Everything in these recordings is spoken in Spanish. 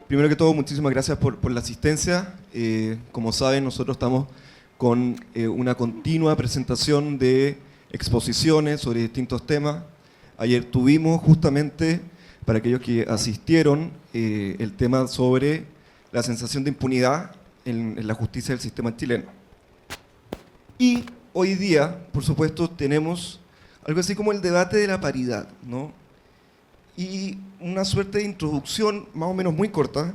Primero que todo, muchísimas gracias por la asistencia. Como saben, nosotros estamos con una continua presentación de exposiciones sobre distintos temas. Ayer tuvimos justamente, para aquellos que asistieron, el tema sobre la sensación de impunidad en la justicia del sistema chileno. Y hoy día, por supuesto, tenemos algo así como el debate de la paridad, ¿no? Y una suerte de introducción más o menos muy corta.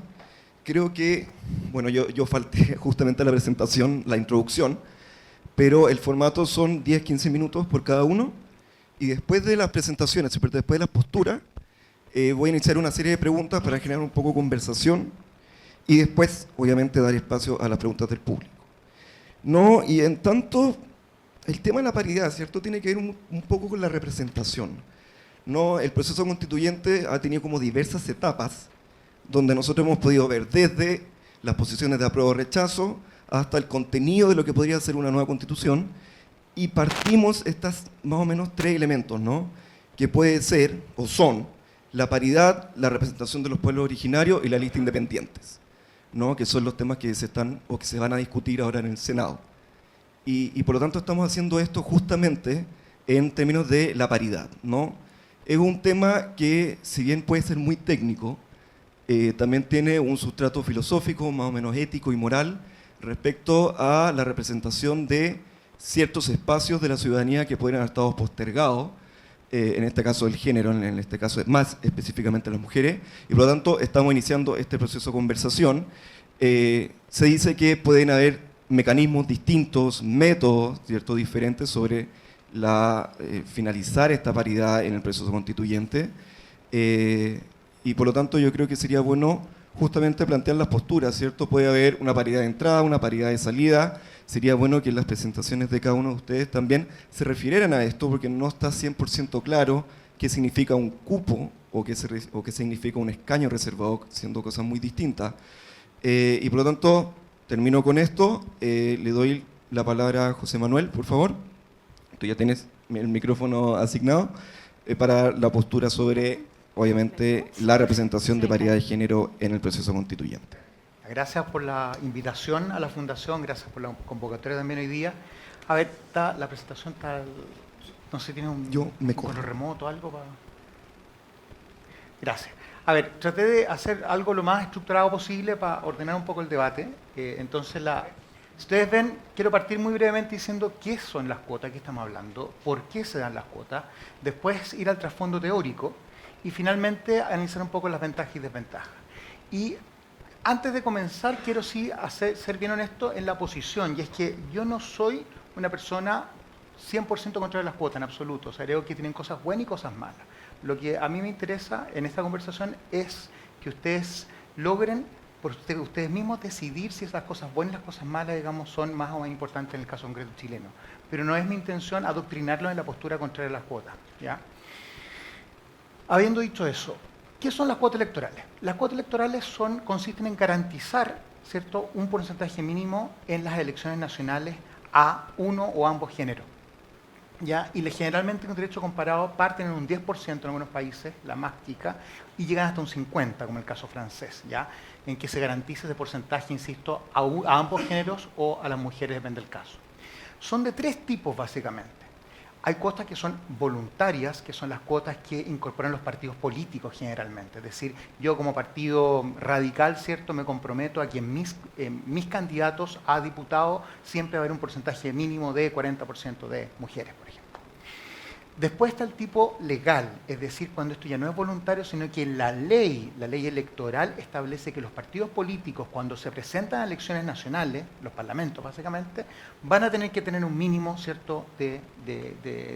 Creo que, bueno, yo falté justamente a la presentación, la introducción, pero el formato son 10-15 minutos por cada uno, y después de las presentaciones, después de las posturas, voy a iniciar una serie de preguntas para generar un poco de conversación, y después, obviamente, dar espacio a las preguntas del público. No, y en tanto, el tema de la paridad, ¿cierto?, tiene que ver un poco con la representación. No, el proceso constituyente ha tenido como diversas etapas donde nosotros hemos podido ver desde las posiciones de apruebo o rechazo hasta el contenido de lo que podría ser una nueva constitución, y partimos estas más o menos tres elementos, ¿no?, que puede ser o son la paridad, la representación de los pueblos originarios y la lista de independientes, ¿no?, que son los temas que se están o que se van a discutir ahora en el Senado. Y por lo tanto estamos haciendo esto justamente en términos de la paridad, ¿no? Es un tema que, si bien puede ser muy técnico, también tiene un sustrato filosófico, más o menos ético y moral, respecto a la representación de ciertos espacios de la ciudadanía que podrían haber estado postergados, en este caso el género, en este caso más específicamente las mujeres, y por lo tanto estamos iniciando este proceso de conversación. Se dice que pueden haber mecanismos distintos, métodos, ¿cierto?, diferentes sobre finalizar esta paridad en el proceso constituyente, y por lo tanto yo creo que sería bueno justamente plantear las posturas, ¿cierto? Puede haber una paridad de entrada, una paridad de salida. Sería bueno que en las presentaciones de cada uno de ustedes también se refirieran a esto, porque no está 100% claro qué significa un cupo o qué significa un escaño reservado, siendo cosas muy distintas. Y por lo tanto, termino con esto. Le doy la palabra a José Manuel, por favor. Tú ya tienes el micrófono asignado para la postura sobre, obviamente, la representación de paridad de género en el proceso constituyente. Gracias por la invitación a la Fundación, gracias por la convocatoria también hoy día. A ver, la presentación está, no sé, tiene un control remoto, algo para... Gracias. A ver, traté de hacer algo lo más estructurado posible para ordenar un poco el debate. Entonces, si ustedes ven, quiero partir muy brevemente diciendo qué son las cuotas, qué estamos hablando, por qué se dan las cuotas, después ir al trasfondo teórico y finalmente analizar un poco las ventajas y desventajas. Y antes de comenzar, quiero sí ser bien honesto en la posición, y es que yo no soy una persona 100% contraria a las cuotas en absoluto. O sea, creo que tienen cosas buenas y cosas malas. Lo que a mí me interesa en esta conversación es que ustedes logren por ustedes mismos decidir si esas cosas buenas y las cosas malas, digamos, son más o menos importantes en el caso concreto chileno. Pero no es mi intención adoctrinarlo en la postura contraria a las cuotas, ¿ya? Habiendo dicho eso, ¿qué son las cuotas electorales? Las cuotas electorales consisten en garantizar, ¿cierto?, un porcentaje mínimo en las elecciones nacionales a uno o ambos géneros, ¿ya? Y generalmente en un derecho comparado parten en un 10% en algunos países, la más chica, y llegan hasta un 50%, como en el caso francés, ¿ya?, en que se garantiza ese porcentaje, insisto, a ambos géneros o a las mujeres, depende del caso. Son de tres tipos, básicamente. Hay cuotas que son voluntarias, que son las cuotas que incorporan los partidos políticos generalmente. Es decir, yo como partido radical, ¿cierto?, me comprometo a que en mis candidatos a diputado siempre va a haber un porcentaje mínimo de 40% de mujeres, por ejemplo. Después está el tipo legal, es decir, cuando esto ya no es voluntario, sino que la ley electoral establece que los partidos políticos, cuando se presentan a elecciones nacionales, los parlamentos básicamente, van a tener que tener un mínimo, ¿cierto?, de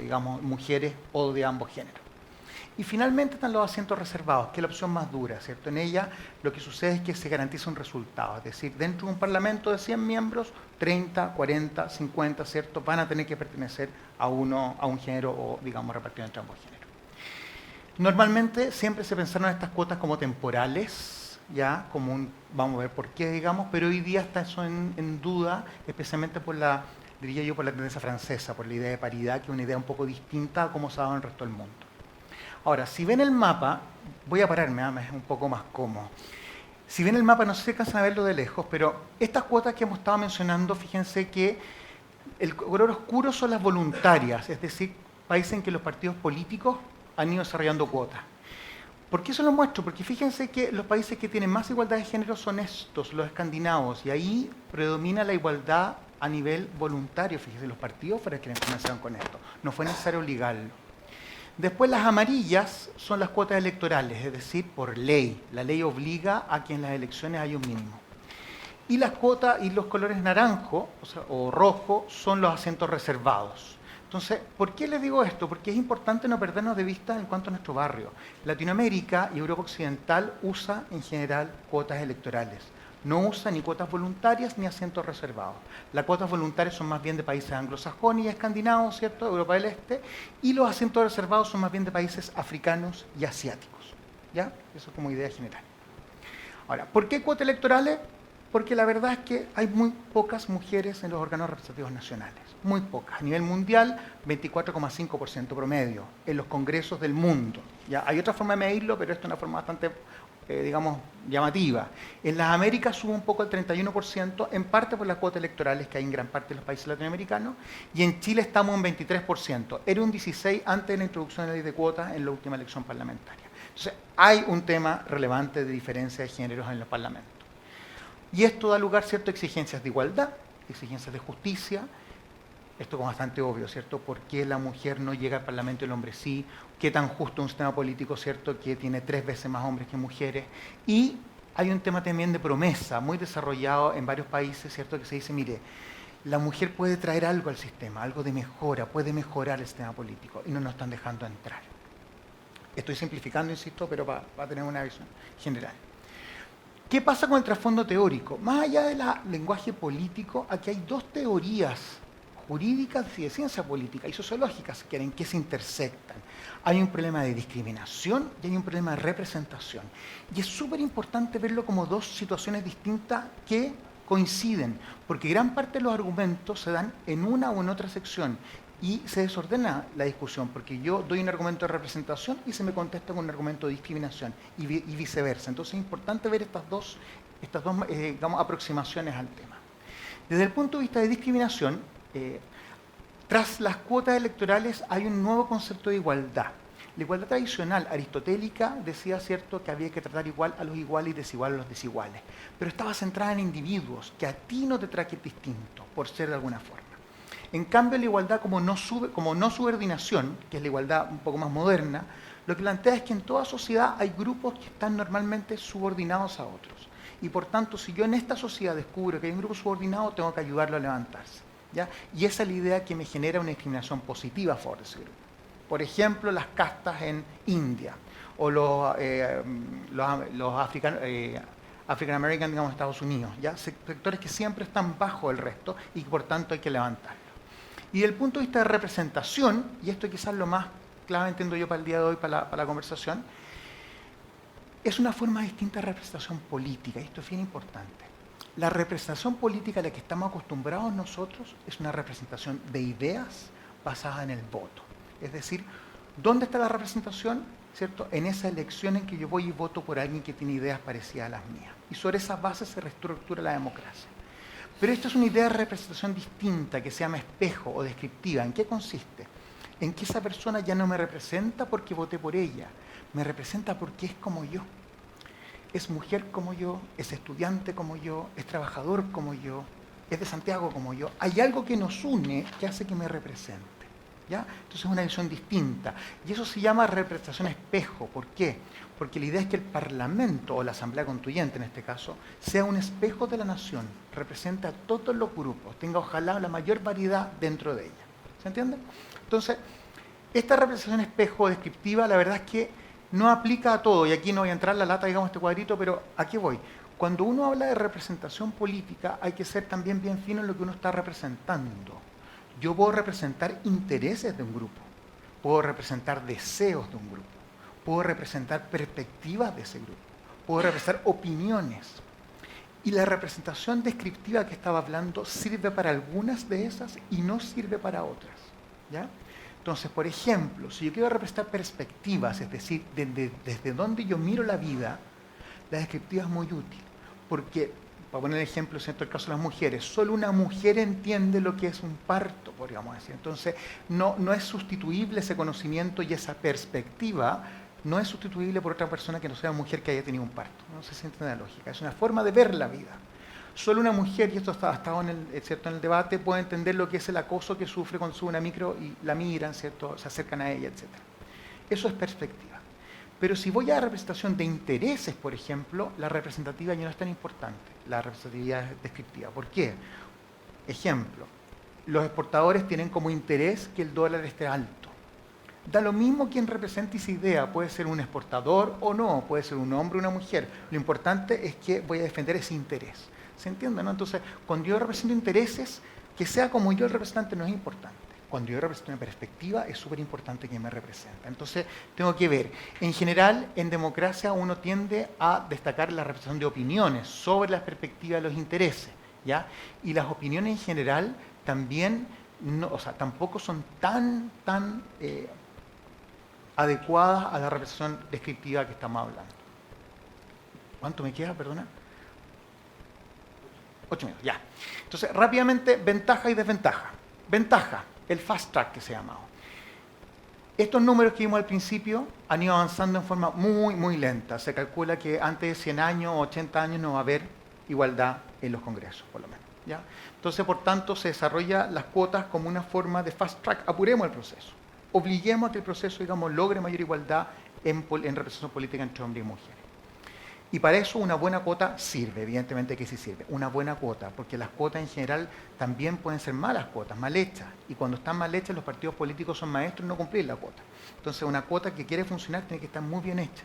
digamos, mujeres o de ambos géneros. Y finalmente están los asientos reservados, que es la opción más dura, ¿cierto? En ella lo que sucede es que se garantiza un resultado, es decir, dentro de un parlamento de 100 miembros, 30, 40, 50, ¿cierto?, van a tener que pertenecer a un género o, digamos, repartido entre ambos géneros. Normalmente siempre se pensaron estas cuotas como temporales, ya, vamos a ver por qué, digamos, pero hoy día está eso en duda, especialmente diría yo, por la tendencia francesa, por la idea de paridad, que es una idea un poco distinta a cómo se ha dado en el resto del mundo. Ahora, si ven el mapa, voy a pararme, es un poco más cómodo. Si ven el mapa, no sé si alcanzan a verlo de lejos, pero estas cuotas que hemos estado mencionando, fíjense que el color oscuro son las voluntarias, es decir, países en que los partidos políticos han ido desarrollando cuotas. ¿Por qué se lo muestro? Porque fíjense que los países que tienen más igualdad de género son estos, los escandinavos, y ahí predomina la igualdad a nivel voluntario. Fíjense, los partidos fueron quienes comenzaron con esto, no fue necesario obligarlo. Después las amarillas son las cuotas electorales, es decir, por ley. La ley obliga a que en las elecciones haya un mínimo. Y las cuotas y los colores naranjo o rojo son los asientos reservados. Entonces, ¿por qué les digo esto? Porque es importante no perdernos de vista en cuanto a nuestro barrio. Latinoamérica y Europa Occidental usa en general cuotas electorales. No usa ni cuotas voluntarias ni asientos reservados. Las cuotas voluntarias son más bien de países anglosajones y escandinavos, ¿cierto? Europa del Este. Y los asientos reservados son más bien de países africanos y asiáticos. ¿Ya? Eso es como idea general. Ahora, ¿por qué cuotas electorales? Porque la verdad es que hay muy pocas mujeres en los órganos representativos nacionales. Muy pocas. A nivel mundial, 24,5% promedio en los congresos del mundo. ¿Ya? Hay otra forma de medirlo, pero esto es una forma bastante, digamos, llamativa. En las Américas sube un poco al 31%, en parte por las cuotas electorales que hay en gran parte de los países latinoamericanos, y en Chile estamos en 23%. Era un 16% antes de la introducción de la ley de cuotas en la última elección parlamentaria. Entonces, hay un tema relevante de diferencia de géneros en los parlamentos. Y esto da lugar, ¿cierto?, a exigencias de igualdad, exigencias de justicia. Esto es bastante obvio, ¿cierto? ¿Por qué la mujer no llega al Parlamento y el hombre sí? ¿Qué tan justo un sistema político, ¿cierto?, que tiene 3 veces más hombres que mujeres? Y hay un tema también de promesa, muy desarrollado en varios países, ¿cierto?, que se dice, mire, la mujer puede traer algo al sistema, algo de mejora, puede mejorar el sistema político, y no nos están dejando entrar. Estoy simplificando, insisto, pero para tener una visión general. ¿Qué pasa con el trasfondo teórico? Más allá del lenguaje político, aquí hay 2 teorías jurídicas y de ciencia política y sociológicas que en qué se intersectan. Hay un problema de discriminación y hay un problema de representación. Y es súper importante verlo como 2 situaciones distintas que coinciden, porque gran parte de los argumentos se dan en una o en otra sección y se desordena la discusión, porque yo doy un argumento de representación y se me contesta con un argumento de discriminación y viceversa. Entonces es importante ver estas dos digamos, aproximaciones al tema. Desde el punto de vista de discriminación, tras las cuotas electorales hay un nuevo concepto de igualdad. La igualdad tradicional aristotélica decía, cierto, que había que tratar igual a los iguales y desigual a los desiguales, pero estaba centrada en individuos, que a ti no te traten distinto, por ser de alguna forma. En cambio, la igualdad como no subordinación, que es la igualdad un poco más moderna, lo que plantea es que en toda sociedad hay grupos que están normalmente subordinados a otros. Y por tanto, si yo en esta sociedad descubro que hay un grupo subordinado, tengo que ayudarlo a levantarse. ¿Ya? Y esa es la idea que me genera una discriminación positiva a favor de ese grupo. Por ejemplo, las castas en India, o los African American, digamos, en Estados Unidos, ¿ya? Sectores que siempre están bajo el resto y que por tanto hay que levantarlos. Y desde el punto de vista de representación, y esto quizás lo más clave entiendo yo para el día de hoy, para la conversación, es una forma distinta de representación política, y esto es bien importante. La representación política a la que estamos acostumbrados nosotros es una representación de ideas basada en el voto. Es decir, ¿dónde está la representación? ¿Cierto? En esa elección en que yo voy y voto por alguien que tiene ideas parecidas a las mías. Y sobre esas bases se reestructura la democracia. Pero esta es una idea de representación distinta que se llama espejo o descriptiva. ¿En qué consiste? En que esa persona ya no me representa porque voté por ella, me representa porque es como yo. Es mujer como yo, es estudiante como yo, es trabajador como yo, es de Santiago como yo. Hay algo que nos une que hace que me represente. ¿Ya? Entonces es una visión distinta. Y eso se llama representación espejo. ¿Por qué? Porque la idea es que el Parlamento, o la Asamblea Constituyente en este caso, sea un espejo de la nación, represente a todos los grupos, tenga ojalá la mayor variedad dentro de ella. ¿Se entiende? Entonces, esta representación espejo descriptiva, la verdad es que no aplica a todo, y aquí no voy a entrar en la lata, digamos, este cuadrito, pero ¿a qué voy? Cuando uno habla de representación política, hay que ser también bien fino en lo que uno está representando. Yo puedo representar intereses de un grupo, puedo representar deseos de un grupo, puedo representar perspectivas de ese grupo, puedo representar opiniones. Y la representación descriptiva que estaba hablando sirve para algunas de esas y no sirve para otras. ¿Ya? Entonces, por ejemplo, si yo quiero representar perspectivas, es decir, desde donde yo miro la vida, la descriptiva es muy útil. Porque, para poner el ejemplo, ¿cierto?, el caso de las mujeres, solo una mujer entiende lo que es un parto, podríamos decir. Entonces, no es sustituible ese conocimiento y esa perspectiva, no es sustituible por otra persona que no sea mujer que haya tenido un parto. No sé si entiende la lógica. Es una forma de ver la vida. Solo una mujer, y esto ha estado ¿cierto?, en el debate, puede entender lo que es el acoso que sufre cuando sube una micro y la miran, ¿cierto?, se acercan a ella, etc. Eso es perspectiva. Pero si voy a la representación de intereses, por ejemplo, la representativa ya no es tan importante. La representatividad es descriptiva. ¿Por qué? Ejemplo, los exportadores tienen como interés que el dólar esté alto. Da lo mismo quien represente esa idea, puede ser un exportador o no, puede ser un hombre o una mujer. Lo importante es que voy a defender ese interés. ¿Se entiende, no? Entonces, cuando yo represento intereses, que sea como yo el representante no es importante. Cuando yo represento una perspectiva, es súper importante que me representa. Entonces, tengo que ver. En general, en democracia uno tiende a destacar la representación de opiniones sobre la perspectiva de los intereses, ¿ya? Y las opiniones en general también, tampoco son tan adecuadas a la representación descriptiva que estamos hablando. ¿Cuánto me queda, perdona? 8 minutos, ya. Entonces, rápidamente, ventaja y desventaja. Ventaja, el fast track que se llama. Estos números que vimos al principio han ido avanzando en forma muy lenta. Se calcula que antes de 100 años o 80 años no va a haber igualdad en los congresos, por lo menos, ¿ya? Entonces, por tanto, se desarrolla las cuotas como una forma de fast track. Apuremos el proceso. Obliguemos a que el proceso, digamos, logre mayor igualdad en representación política entre hombres y mujeres. Y para eso una buena cuota sirve, evidentemente que sí sirve, una buena cuota, porque las cuotas en general también pueden ser malas cuotas, mal hechas, y cuando están mal hechas los partidos políticos son maestros en no cumplir la cuota. Entonces una cuota que quiere funcionar tiene que estar muy bien hecha.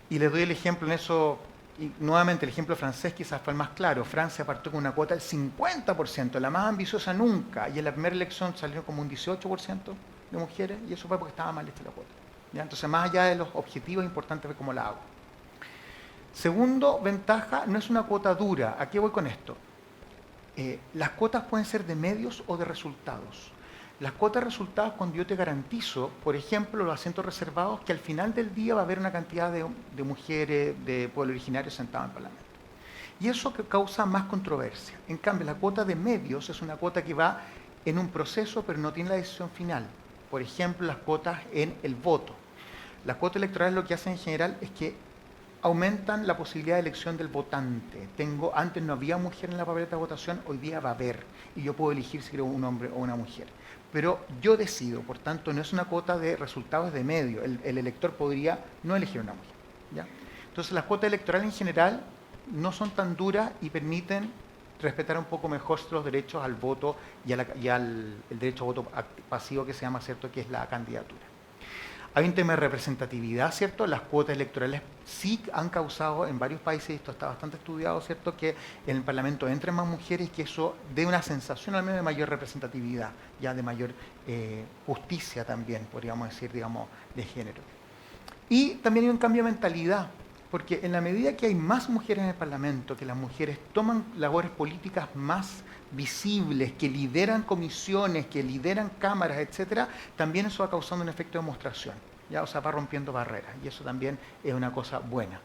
Y les doy el ejemplo en eso, y nuevamente el ejemplo francés quizás fue el más claro. Francia partió con una cuota del 50%, la más ambiciosa nunca, y en la primera elección salió como un 18% de mujeres, y eso fue porque estaba mal hecha la cuota, ¿ya? Entonces, más allá de los objetivos, es importante ver cómo la hago. Segundo, ventaja, no es una cuota dura. ¿A qué voy con esto? Las cuotas pueden ser de medios o de resultados. Las cuotas de resultados cuando yo te garantizo, por ejemplo, los asientos reservados, que al final del día va a haber una cantidad de mujeres de pueblo originario sentadas en el Parlamento. Y eso que causa más controversia. En cambio, la cuota de medios es una cuota que va en un proceso, pero no tiene la decisión final. Por ejemplo, las cuotas en el voto. Las cuotas electorales lo que hacen en general es que aumentan la posibilidad de elección del votante. Antes no había mujer en la papeleta de votación, hoy día va a haber, y yo puedo elegir si quiero un hombre o una mujer. Pero yo decido, por tanto, no es una cuota de resultados de medio. El elector podría no elegir una mujer, ¿ya? Entonces, las cuotas electorales en general no son tan duras y permiten respetar un poco mejor los derechos al voto y el derecho a voto pasivo que se llama, ¿cierto?, que es la candidatura. Hay un tema de representatividad, ¿cierto? Las cuotas electorales sí han causado en varios países, esto está bastante estudiado, ¿cierto?, que en el Parlamento entren más mujeres y que eso dé una sensación al menos de mayor representatividad, ya de mayor justicia también, podríamos decir, digamos, de género. Y también hay un cambio de mentalidad, porque en la medida que hay más mujeres en el Parlamento, que las mujeres toman labores políticas más visibles, que lideran comisiones, que lideran cámaras, etcétera, también eso va causando un efecto de demostración, ¿ya? O sea, va rompiendo barreras, y eso también es una cosa buena.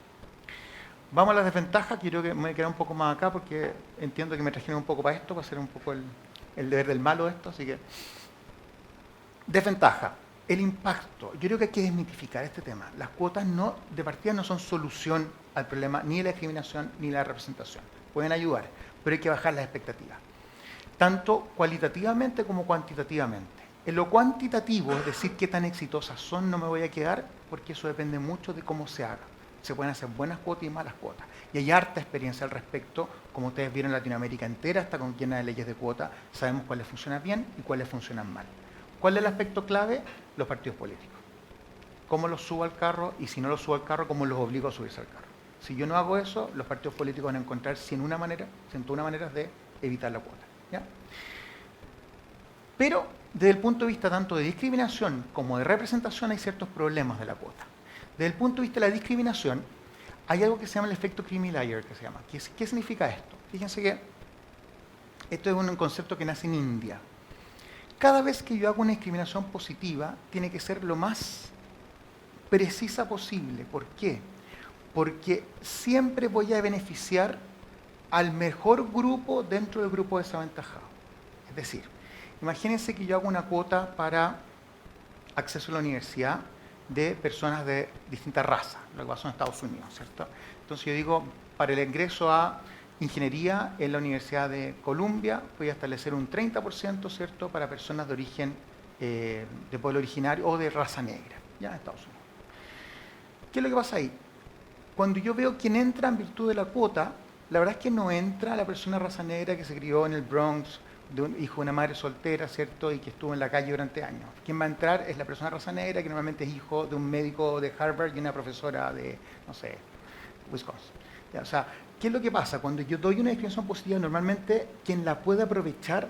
Vamos a las desventajas, quiero que me quede un poco más acá, porque entiendo que me trajeron un poco para esto, para hacer un poco el deber del malo de esto, así que... Desventaja. El impacto. Yo creo que hay que desmitificar este tema. Las cuotas de partida no son solución al problema ni de la discriminación ni de la representación. Pueden ayudar, pero hay que bajar las expectativas. Tanto cualitativamente como cuantitativamente. En lo cuantitativo, es decir, qué tan exitosas son, no me voy a quedar, porque eso depende mucho de cómo se haga. Se pueden hacer buenas cuotas y malas cuotas. Y hay harta experiencia al respecto, como ustedes vieron en Latinoamérica entera, hasta con llena de leyes de cuota, sabemos cuáles funcionan bien y cuáles funcionan mal. ¿Cuál es el aspecto clave? Los partidos políticos. ¿Cómo los subo al carro? Y si no los subo al carro, ¿cómo los obligo a subirse al carro? Si yo no hago eso, los partidos políticos van a encontrar 101 maneras de evitar la cuota, ¿ya? Pero, desde el punto de vista tanto de discriminación como de representación, hay ciertos problemas de la cuota. Desde el punto de vista de la discriminación, hay algo que se llama el efecto creamy layer, que se llama. ¿Qué significa esto? Fíjense que esto es un concepto que nace en India. Cada vez que yo hago una discriminación positiva, tiene que ser lo más precisa posible. ¿Por qué? Porque siempre voy a beneficiar al mejor grupo dentro del grupo desaventajado. Es decir, imagínense que yo hago una cuota para acceso a la universidad de personas de distintas razas, lo que pasó en Estados Unidos, ¿cierto? Entonces yo digo, para el ingreso a ingeniería en la Universidad de Columbia voy a establecer un 30%, ¿cierto?, para personas de origen de pueblo originario o de raza negra, ya en Estados Unidos. ¿Qué es lo que pasa ahí? Cuando yo veo quién entra en virtud de la cuota, la verdad es que no entra la persona de raza negra que se crió en el Bronx, de un hijo de una madre soltera, ¿cierto?, y que estuvo en la calle durante años. Quien va a entrar es la persona de raza negra, que normalmente es hijo de un médico de Harvard y una profesora de, no sé, Wisconsin. Ya, o sea, ¿qué es lo que pasa? Cuando yo doy una discriminación positiva, normalmente quien la puede aprovechar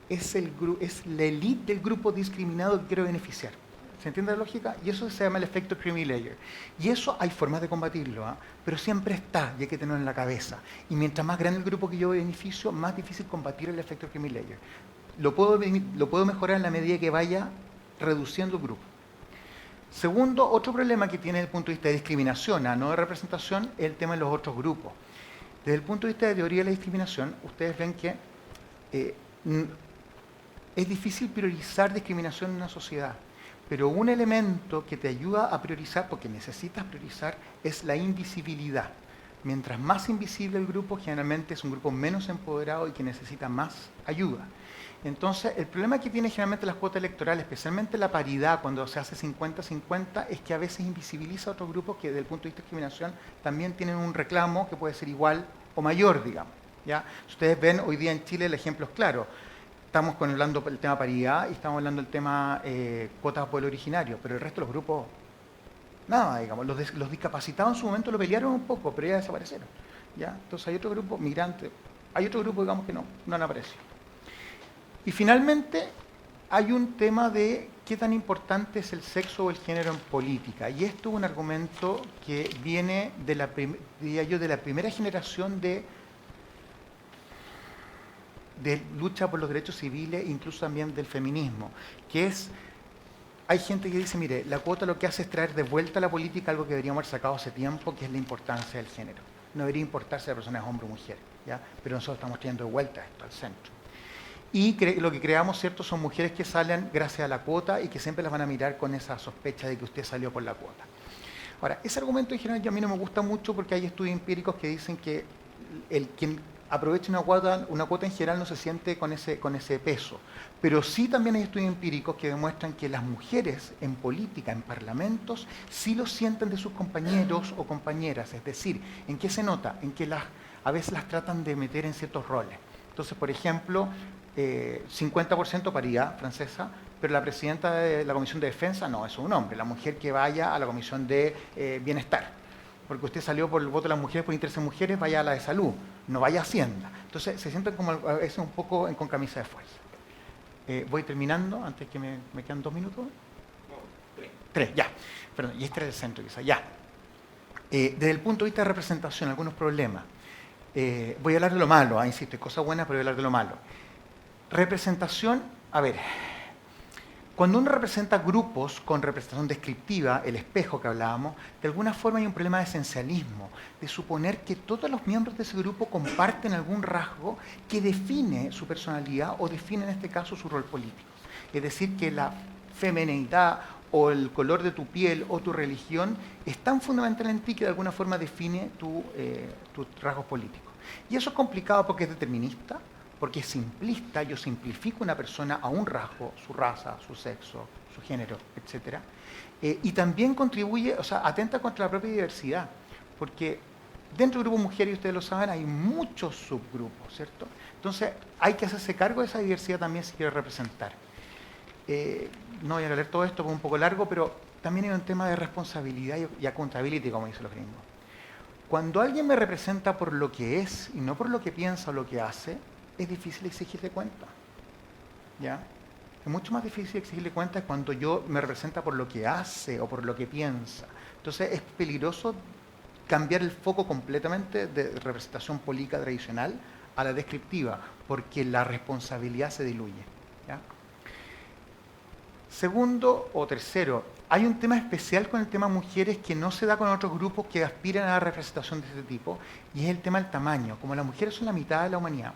es la élite del grupo discriminado que quiero beneficiar. ¿Se entiende la lógica? Y eso se llama el efecto creamy layer. Y eso hay formas de combatirlo, ¿eh? Pero siempre está, y hay que tenerlo en la cabeza. Y mientras más grande el grupo que yo beneficio, más difícil combatir el efecto creamy layer. Lo puedo mejorar en la medida que vaya reduciendo el grupo. Segundo, otro problema que tiene desde el punto de vista de discriminación, no de representación, es el tema de los otros grupos. Desde el punto de vista de teoría de la discriminación, ustedes ven que es difícil priorizar discriminación en una sociedad. Pero un elemento que te ayuda a priorizar, porque necesitas priorizar, es la invisibilidad. Mientras más invisible el grupo, generalmente es un grupo menos empoderado y que necesita más ayuda. Entonces, el problema que tiene generalmente las cuotas electorales, especialmente la paridad, cuando se hace 50-50, es que a veces invisibiliza a otros grupos que desde el punto de vista de discriminación también tienen un reclamo que puede ser igual o mayor, digamos, ¿ya? Si ustedes ven hoy día en Chile el ejemplo es claro. Estamos hablando del tema paridad y estamos hablando del tema cuotas a pueblo originario, pero el resto de los grupos, nada, digamos. Los discapacitados en su momento lo pelearon un poco, pero ya desaparecieron, ¿ya? Entonces hay otro grupo, migrantes, hay otro grupo, digamos, que no han aparecido. Y finalmente hay un tema de qué tan importante es el sexo o el género en política. Y esto es un argumento que viene de la primera generación de lucha por los derechos civiles, incluso también del feminismo, que es, hay gente que dice, mire, la cuota lo que hace es traer de vuelta a la política algo que deberíamos haber sacado hace tiempo, que es la importancia del género. No debería importarse si la persona es hombre o mujer, ¿ya? Pero nosotros estamos trayendo de vuelta esto al centro. Y lo que creamos, ¿cierto?, son mujeres que salen gracias a la cuota y que siempre las van a mirar con esa sospecha de que usted salió por la cuota. Ahora, ese argumento en general a mí no me gusta mucho porque hay estudios empíricos que dicen que quien aprovecha una cuota en general no se siente con ese peso. Pero sí también hay estudios empíricos que demuestran que las mujeres en política, en parlamentos, sí lo sienten de sus compañeros o compañeras. Es decir, ¿en qué se nota? En que a veces las tratan de meter en ciertos roles. Entonces, por ejemplo, 50% paridad francesa, pero la presidenta de la Comisión de Defensa no, es un hombre. La mujer que vaya a la Comisión de Bienestar. Porque usted salió por el voto de las mujeres, por interés en mujeres, vaya a la de salud, no vaya a Hacienda. Entonces se sienten como a veces un poco con camisa de fuerza. Voy terminando, antes que me quedan 2 minutos. No, 3. 3, ya. Perdón, y este era el centro quizás, ya. Desde el punto de vista de representación, algunos problemas. Voy a hablar de lo malo, insisto, hay cosas buenas, pero voy a hablar de lo malo. Representación, a ver, cuando uno representa grupos con representación descriptiva, el espejo que hablábamos, de alguna forma hay un problema de esencialismo, de suponer que todos los miembros de ese grupo comparten algún rasgo que define su personalidad o define en este caso su rol político. Es decir, que la femineidad o el color de tu piel o tu religión es tan fundamental en ti que de alguna forma define tus rasgos políticos. Y eso es complicado porque es determinista, porque es simplista, yo simplifico una persona a un rasgo, su raza, su sexo, su género, etc. Y también contribuye, o sea, atenta contra la propia diversidad, porque dentro del grupo mujeres, y ustedes lo saben, hay muchos subgrupos, ¿cierto? Entonces hay que hacerse cargo de esa diversidad también si quiere representar. No voy a leer todo esto porque es un poco largo, pero también hay un tema de responsabilidad y accountability, como dicen los gringos. Cuando alguien me representa por lo que es y no por lo que piensa o lo que hace, es difícil exigirle cuenta, ¿ya? Es mucho más difícil exigirle cuenta cuando yo me representa por lo que hace o por lo que piensa. Entonces es peligroso cambiar el foco completamente de representación política tradicional a la descriptiva, porque la responsabilidad se diluye, ¿ya? Segundo o tercero, hay un tema especial con el tema mujeres que no se da con otros grupos que aspiran a la representación de este tipo, y es el tema del tamaño. Como las mujeres son la mitad de la humanidad,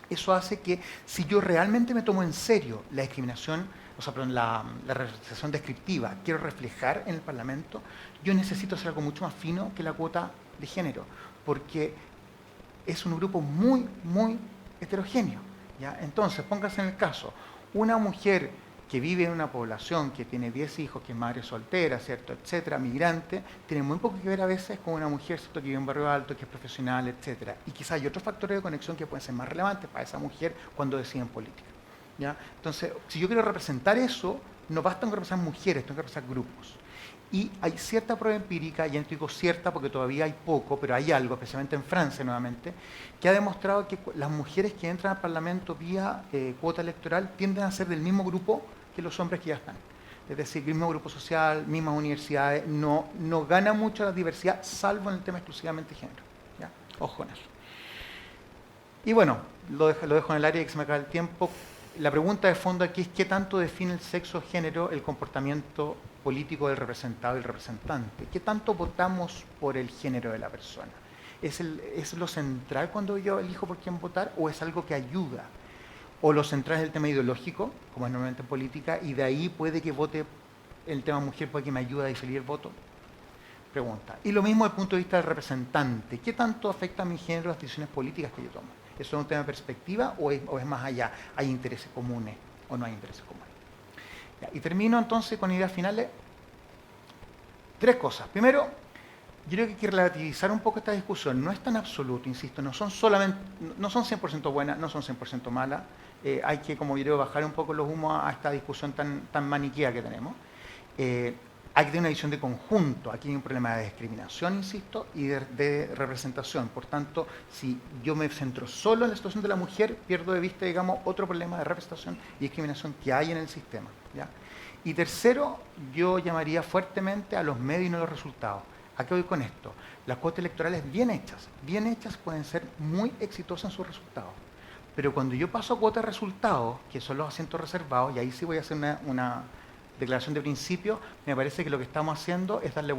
eso hace que si yo realmente me tomo en serio la discriminación, o sea, perdón, la representación descriptiva, quiero reflejar en el Parlamento, yo necesito hacer algo mucho más fino que la cuota de género, porque es un grupo muy, muy heterogéneo, ¿ya? Entonces, póngase en el caso, una mujer que vive en una población que tiene 10 hijos, que es madre soltera, ¿cierto?, etcétera, migrante, tiene muy poco que ver a veces con una mujer, ¿cierto?, que vive en barrio alto, que es profesional, etcétera. Y quizás hay otros factores de conexión que pueden ser más relevantes para esa mujer cuando decide en política, ¿ya? Entonces, si yo quiero representar eso, no basta con representar mujeres, tengo que representar grupos. Y hay cierta prueba empírica, ya no digo cierta porque todavía hay poco, pero hay algo, especialmente en Francia nuevamente, que ha demostrado que las mujeres que entran al Parlamento vía cuota electoral tienden a ser del mismo grupo que los hombres que ya están. Es decir, mismo grupo social, mismas universidades, no gana mucho la diversidad, salvo en el tema exclusivamente de género, ¿ya? Ojo en eso. Y bueno, lo dejo en el área que se me acaba el tiempo. La pregunta de fondo aquí es qué tanto define el sexo o género el comportamiento político del representado y el representante. ¿Qué tanto votamos por el género de la persona? ¿Es lo central cuando yo elijo por quién votar o es algo que ayuda? ¿O lo central es el tema ideológico, como es normalmente en política, y de ahí puede que vote el tema mujer porque me ayuda a decidir el voto? Pregunta. Y lo mismo desde el punto de vista del representante. ¿Qué tanto afecta a mi género las decisiones políticas que yo tomo? ¿Eso es un tema de perspectiva o es más allá? ¿Hay intereses comunes o no hay intereses comunes? Ya, y termino entonces con ideas finales. 3 cosas. Primero, yo creo que hay que relativizar un poco esta discusión. No es tan absoluto, insisto, no son 100% buenas, no son 100% malas. Hay que, como yo creo, bajar un poco los humos a esta discusión tan maniquea que tenemos. Hay que tener una visión de conjunto. Aquí hay un problema de discriminación, insisto, y de representación. Por tanto, si yo me centro solo en la situación de la mujer, pierdo de vista, digamos, otro problema de representación y discriminación que hay en el sistema, ¿ya? Y tercero, yo llamaría fuertemente a los medios y no a los resultados. ¿A qué voy con esto? Las cuotas electorales bien hechas pueden ser muy exitosas en sus resultados. Pero cuando yo paso a cuotas de resultados, que son los asientos reservados, y ahí sí voy a hacer una declaración de principio, me parece que lo que estamos haciendo es darle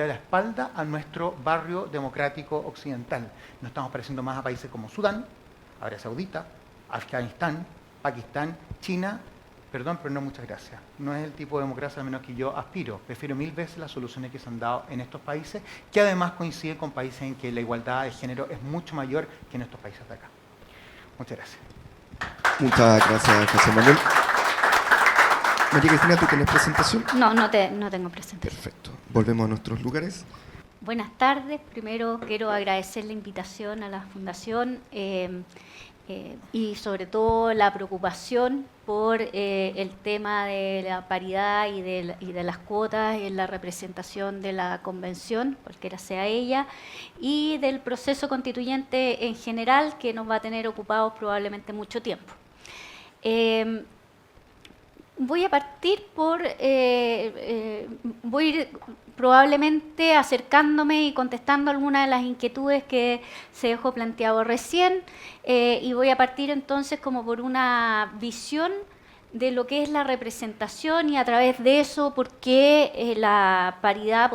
la espalda a nuestro barrio democrático occidental. Nos estamos pareciendo más a países como Sudán, Arabia Saudita, Afganistán, Pakistán, China. Perdón, pero no, muchas gracias. No es el tipo de democracia al menos que yo aspiro. Prefiero 1000 veces las soluciones que se han dado en estos países, que además coinciden con países en que la igualdad de género es mucho mayor que en estos países de acá. Muchas gracias. Muchas gracias, José Manuel. María Cristina, ¿tú tienes presentación? No tengo presentación. Perfecto. Volvemos a nuestros lugares. Buenas tardes. Primero quiero agradecer la invitación a la Fundación y sobre todo la preocupación por el tema de la paridad y de las cuotas en la representación de la convención, cualquiera sea ella, y del proceso constituyente en general que nos va a tener ocupados probablemente mucho tiempo. Voy a partir voy a ir probablemente acercándome y contestando algunas de las inquietudes que se dejó planteado recién, y voy a partir entonces como por una visión de lo que es la representación y a través de eso por qué la paridad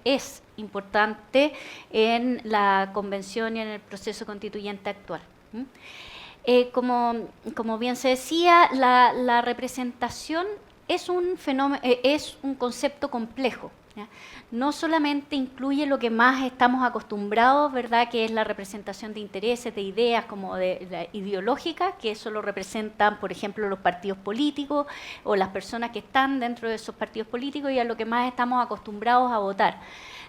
es importante en la convención y en el proceso constituyente actual. Como bien se decía, la representación es un fenómeno, es un concepto complejo, ¿ya? No solamente incluye lo que más estamos acostumbrados, ¿verdad?, que es la representación de intereses, de ideas como ideológicas, que eso lo representan, por ejemplo, los partidos políticos o las personas que están dentro de esos partidos políticos y a lo que más estamos acostumbrados a votar.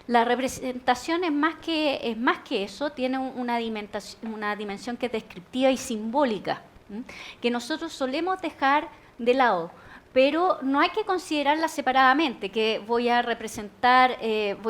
La representación es más que eso, tiene una dimensión que es descriptiva y simbólica, que nosotros solemos dejar de lado, pero no hay que considerarla separadamente, que voy a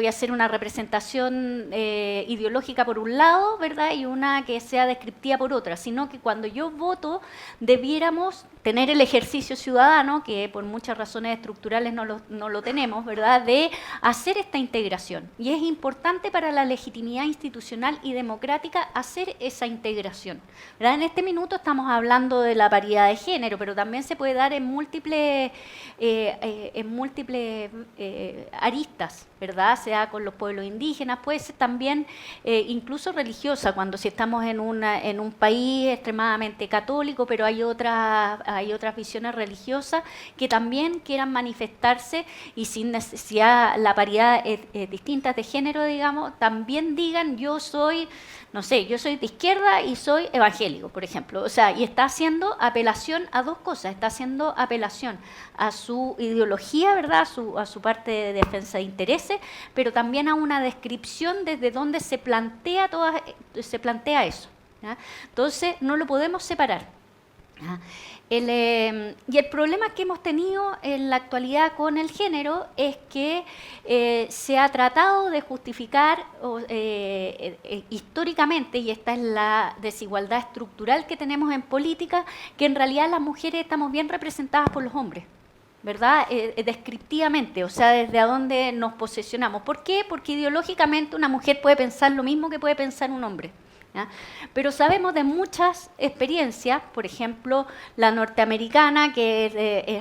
hacer una representación ideológica por un lado, ¿verdad?, y una que sea descriptiva por otra, sino que cuando yo voto debiéramos tener el ejercicio ciudadano, que por muchas razones estructurales no lo tenemos, ¿verdad?, de hacer esta integración. Y es importante para la legitimidad institucional y democrática hacer esa integración, ¿verdad? En este minuto estamos hablando de la paridad de género, pero también se puede dar en múltiples aristas, ¿verdad? Sea con los pueblos indígenas, puede ser también incluso religiosa, cuando si estamos en un país extremadamente católico, pero hay otras visiones religiosas que también quieran manifestarse y sin necesidad, la paridad distintas de género, digamos, también digan yo soy, no sé, yo soy de izquierda y soy evangélico, por ejemplo. O sea, y está haciendo apelación a dos cosas, está haciendo apelación a su ideología, ¿verdad?, a su parte de defensa de intereses, pero también a una descripción desde donde se plantea eso, ¿ya? Entonces, no lo podemos separar, ¿ya? Y el problema que hemos tenido en la actualidad con el género es que se ha tratado de justificar históricamente, y esta es la desigualdad estructural que tenemos en política, que en realidad las mujeres estamos bien representadas por los hombres, ¿verdad? Descriptivamente, o sea, desde a dónde nos posicionamos. ¿Por qué? Porque ideológicamente una mujer puede pensar lo mismo que puede pensar un hombre, ¿ya? Pero sabemos de muchas experiencias, por ejemplo, la norteamericana, que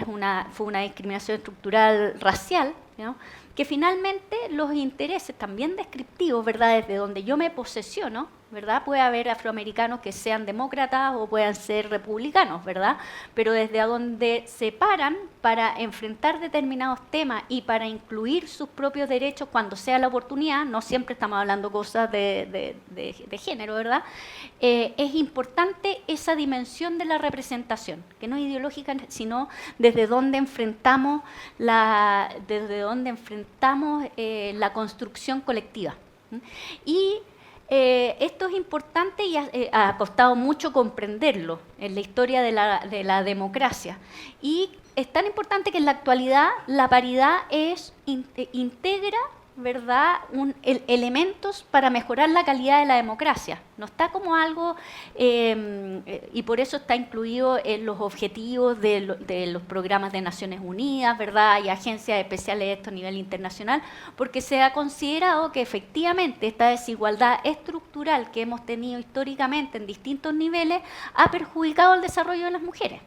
fue una discriminación estructural racial, ¿no?, que finalmente los intereses también descriptivos, ¿verdad?, desde donde yo me posesiono, ¿verdad?, puede haber afroamericanos que sean demócratas o puedan ser republicanos, ¿verdad?, pero desde a donde se paran para enfrentar determinados temas y para incluir sus propios derechos cuando sea la oportunidad, no siempre estamos hablando cosas de género, ¿verdad?, es importante esa dimensión de la representación, que no es ideológica, sino desde donde enfrentamos la construcción colectiva. Y esto es importante y ha costado mucho comprenderlo en la historia de la democracia. Y es tan importante que en la actualidad la paridad integra, ¿verdad?, elementos para mejorar la calidad de la democracia. No está como algo, y por eso está incluido en los objetivos de los programas de Naciones Unidas, ¿verdad?, y agencias especiales de esto a nivel internacional, porque se ha considerado que efectivamente esta desigualdad estructural que hemos tenido históricamente en distintos niveles ha perjudicado el desarrollo de las mujeres,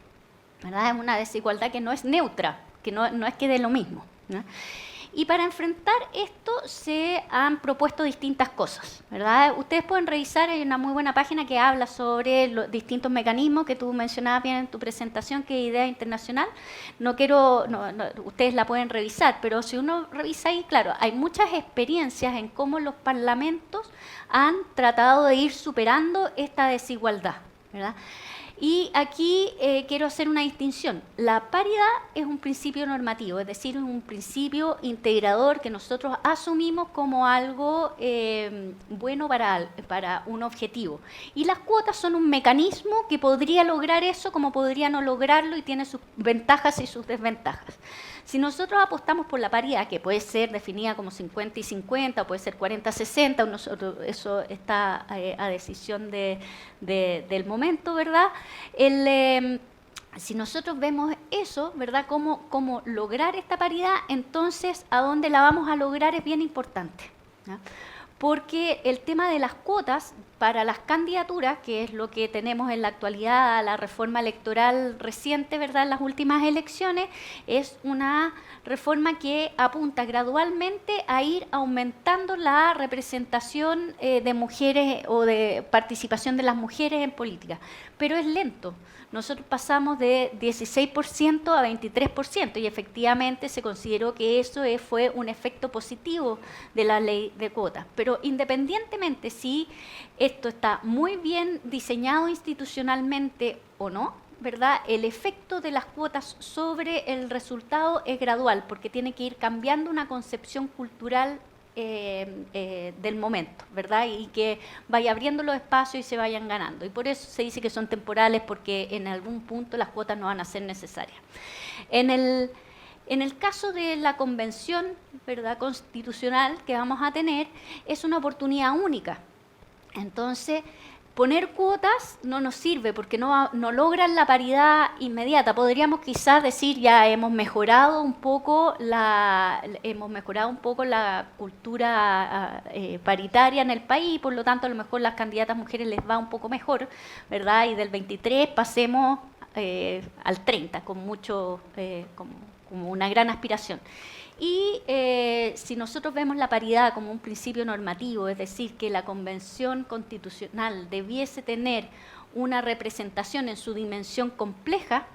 ¿verdad? Es una desigualdad que no es neutra, que no es que dé lo mismo, ¿no? Y para enfrentar esto se han propuesto distintas cosas, ¿verdad? Ustedes pueden revisar, hay una muy buena página que habla sobre los distintos mecanismos que tú mencionabas bien en tu presentación, que es Idea Internacional. Ustedes la pueden revisar, pero si uno revisa ahí, claro, hay muchas experiencias en cómo los parlamentos han tratado de ir superando esta desigualdad, ¿verdad? Y aquí quiero hacer una distinción. La paridad es un principio normativo, es decir, es un principio integrador que nosotros asumimos como algo bueno para un objetivo. Y las cuotas son un mecanismo que podría lograr eso como podría no lograrlo y tiene sus ventajas y sus desventajas. Si nosotros apostamos por la paridad, que puede ser definida como 50 y 50, o puede ser 40-60, eso está a decisión del momento, ¿verdad? Si nosotros vemos eso, ¿verdad?, cómo lograr esta paridad, entonces a dónde la vamos a lograr es bien importante, ¿ya? Porque el tema de las cuotas para las candidaturas, que es lo que tenemos en la actualidad, la reforma electoral reciente, ¿verdad?, en las últimas elecciones, es una reforma que apunta gradualmente a ir aumentando la representación de mujeres o de participación de las mujeres en política, pero es lento. Nosotros pasamos de 16% a 23% y efectivamente se consideró que eso fue un efecto positivo de la ley de cuotas. Pero independientemente si esto está muy bien diseñado institucionalmente o no, ¿verdad?, el efecto de las cuotas sobre el resultado es gradual, porque tiene que ir cambiando una concepción cultural del momento, ¿verdad?, y que vaya abriendo los espacios y se vayan ganando. Y por eso se dice que son temporales, porque en algún punto las cuotas no van a ser necesarias. En el caso de la convención, ¿verdad?, constitucional que vamos a tener, es una oportunidad única. Entonces, Poner cuotas no nos sirve porque no logran la paridad inmediata. Podríamos quizás decir ya hemos mejorado un poco la cultura paritaria en el país, por lo tanto a lo mejor las candidatas mujeres les va un poco mejor, ¿verdad? Y del 23 pasemos al 30 con mucho, como una gran aspiración. Y si nosotros vemos la paridad como un principio normativo, es decir, que la Convención Constitucional debiese tener una representación en su dimensión compleja,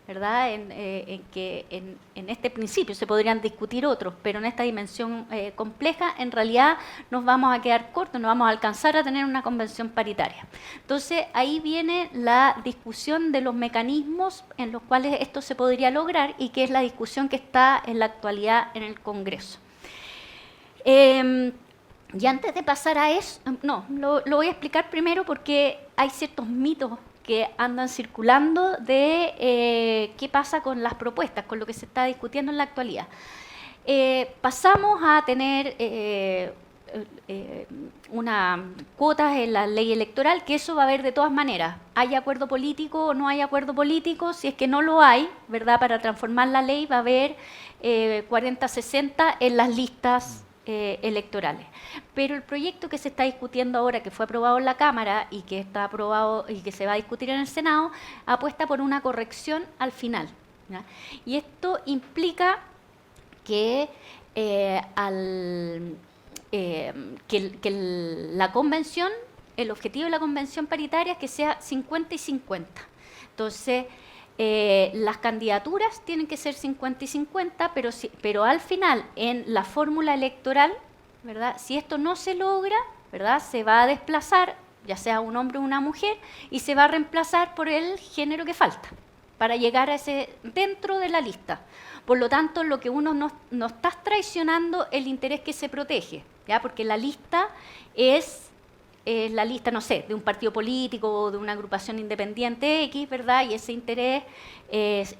¿verdad? En este principio se podrían discutir otros, pero en esta dimensión compleja, en realidad nos vamos a quedar cortos, no vamos a alcanzar a tener una convención paritaria. Entonces, ahí viene la discusión de los mecanismos en los cuales esto se podría lograr y que es la discusión que está en la actualidad en el Congreso. Y antes de pasar a eso, lo voy a explicar primero porque hay ciertos mitos que andan circulando de qué pasa con las propuestas, con lo que se está discutiendo en la actualidad. Pasamos a tener una cuotas en la ley electoral, que eso va a haber de todas maneras. Hay acuerdo político o no hay acuerdo político, si es que no lo hay, ¿verdad? Para transformar la ley va a haber 40-60 en las listas electorales. Pero el proyecto que se está discutiendo ahora, que fue aprobado en la Cámara y que está aprobado y que se va a discutir en el Senado, apuesta por una corrección al final, ¿ya? Y esto implica que, la convención, el objetivo de la convención paritaria es que sea 50 y 50. Entonces, las candidaturas tienen que ser 50 y 50, pero al final, en la fórmula electoral, ¿verdad? Si esto no se logra, ¿verdad? Se va a desplazar, ya sea un hombre o una mujer, y se va a reemplazar por el género que falta, para llegar a ese dentro de la lista. Por lo tanto, lo que uno no está traicionando el interés que se protege, ¿ya? Porque la lista es la lista, no sé, de un partido político o de una agrupación independiente X, ¿verdad? Y ese interés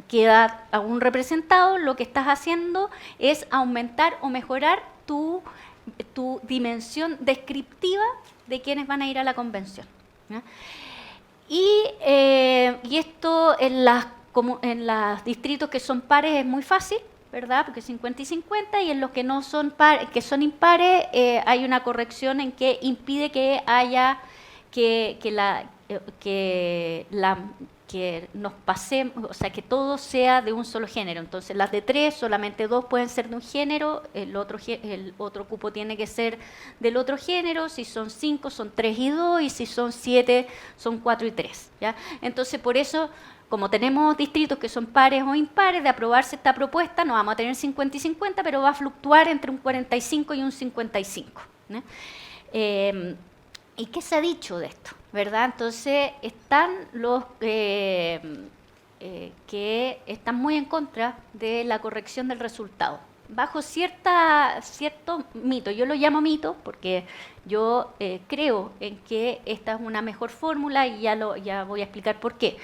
queda aún representado. Lo que estás haciendo es aumentar o mejorar tu dimensión descriptiva de quienes van a ir a la convención, ¿ya? Y esto en los distritos que son pares es muy fácil, ¿verdad? Porque 50 y 50, y en los que no son que son impares, hay una corrección en que impide que haya que nos pasemos, o sea, que todo sea de un solo género. Entonces, las de 3, solamente 2 pueden ser de un género, el otro cupo tiene que ser del otro género. Si son 5, son 3 y 2, y si son 7, son 4 y 3, ¿ya? Entonces, por eso, como tenemos distritos que son pares o impares, de aprobarse esta propuesta, no vamos a tener 50 y 50, pero va a fluctuar entre un 45 y un 55, ¿no? ¿Y qué se ha dicho de esto? ¿Verdad? Entonces, están los que están muy en contra de la corrección del resultado, bajo cierto mito. Yo lo llamo mito porque yo creo en que esta es una mejor fórmula y ya voy a explicar por qué.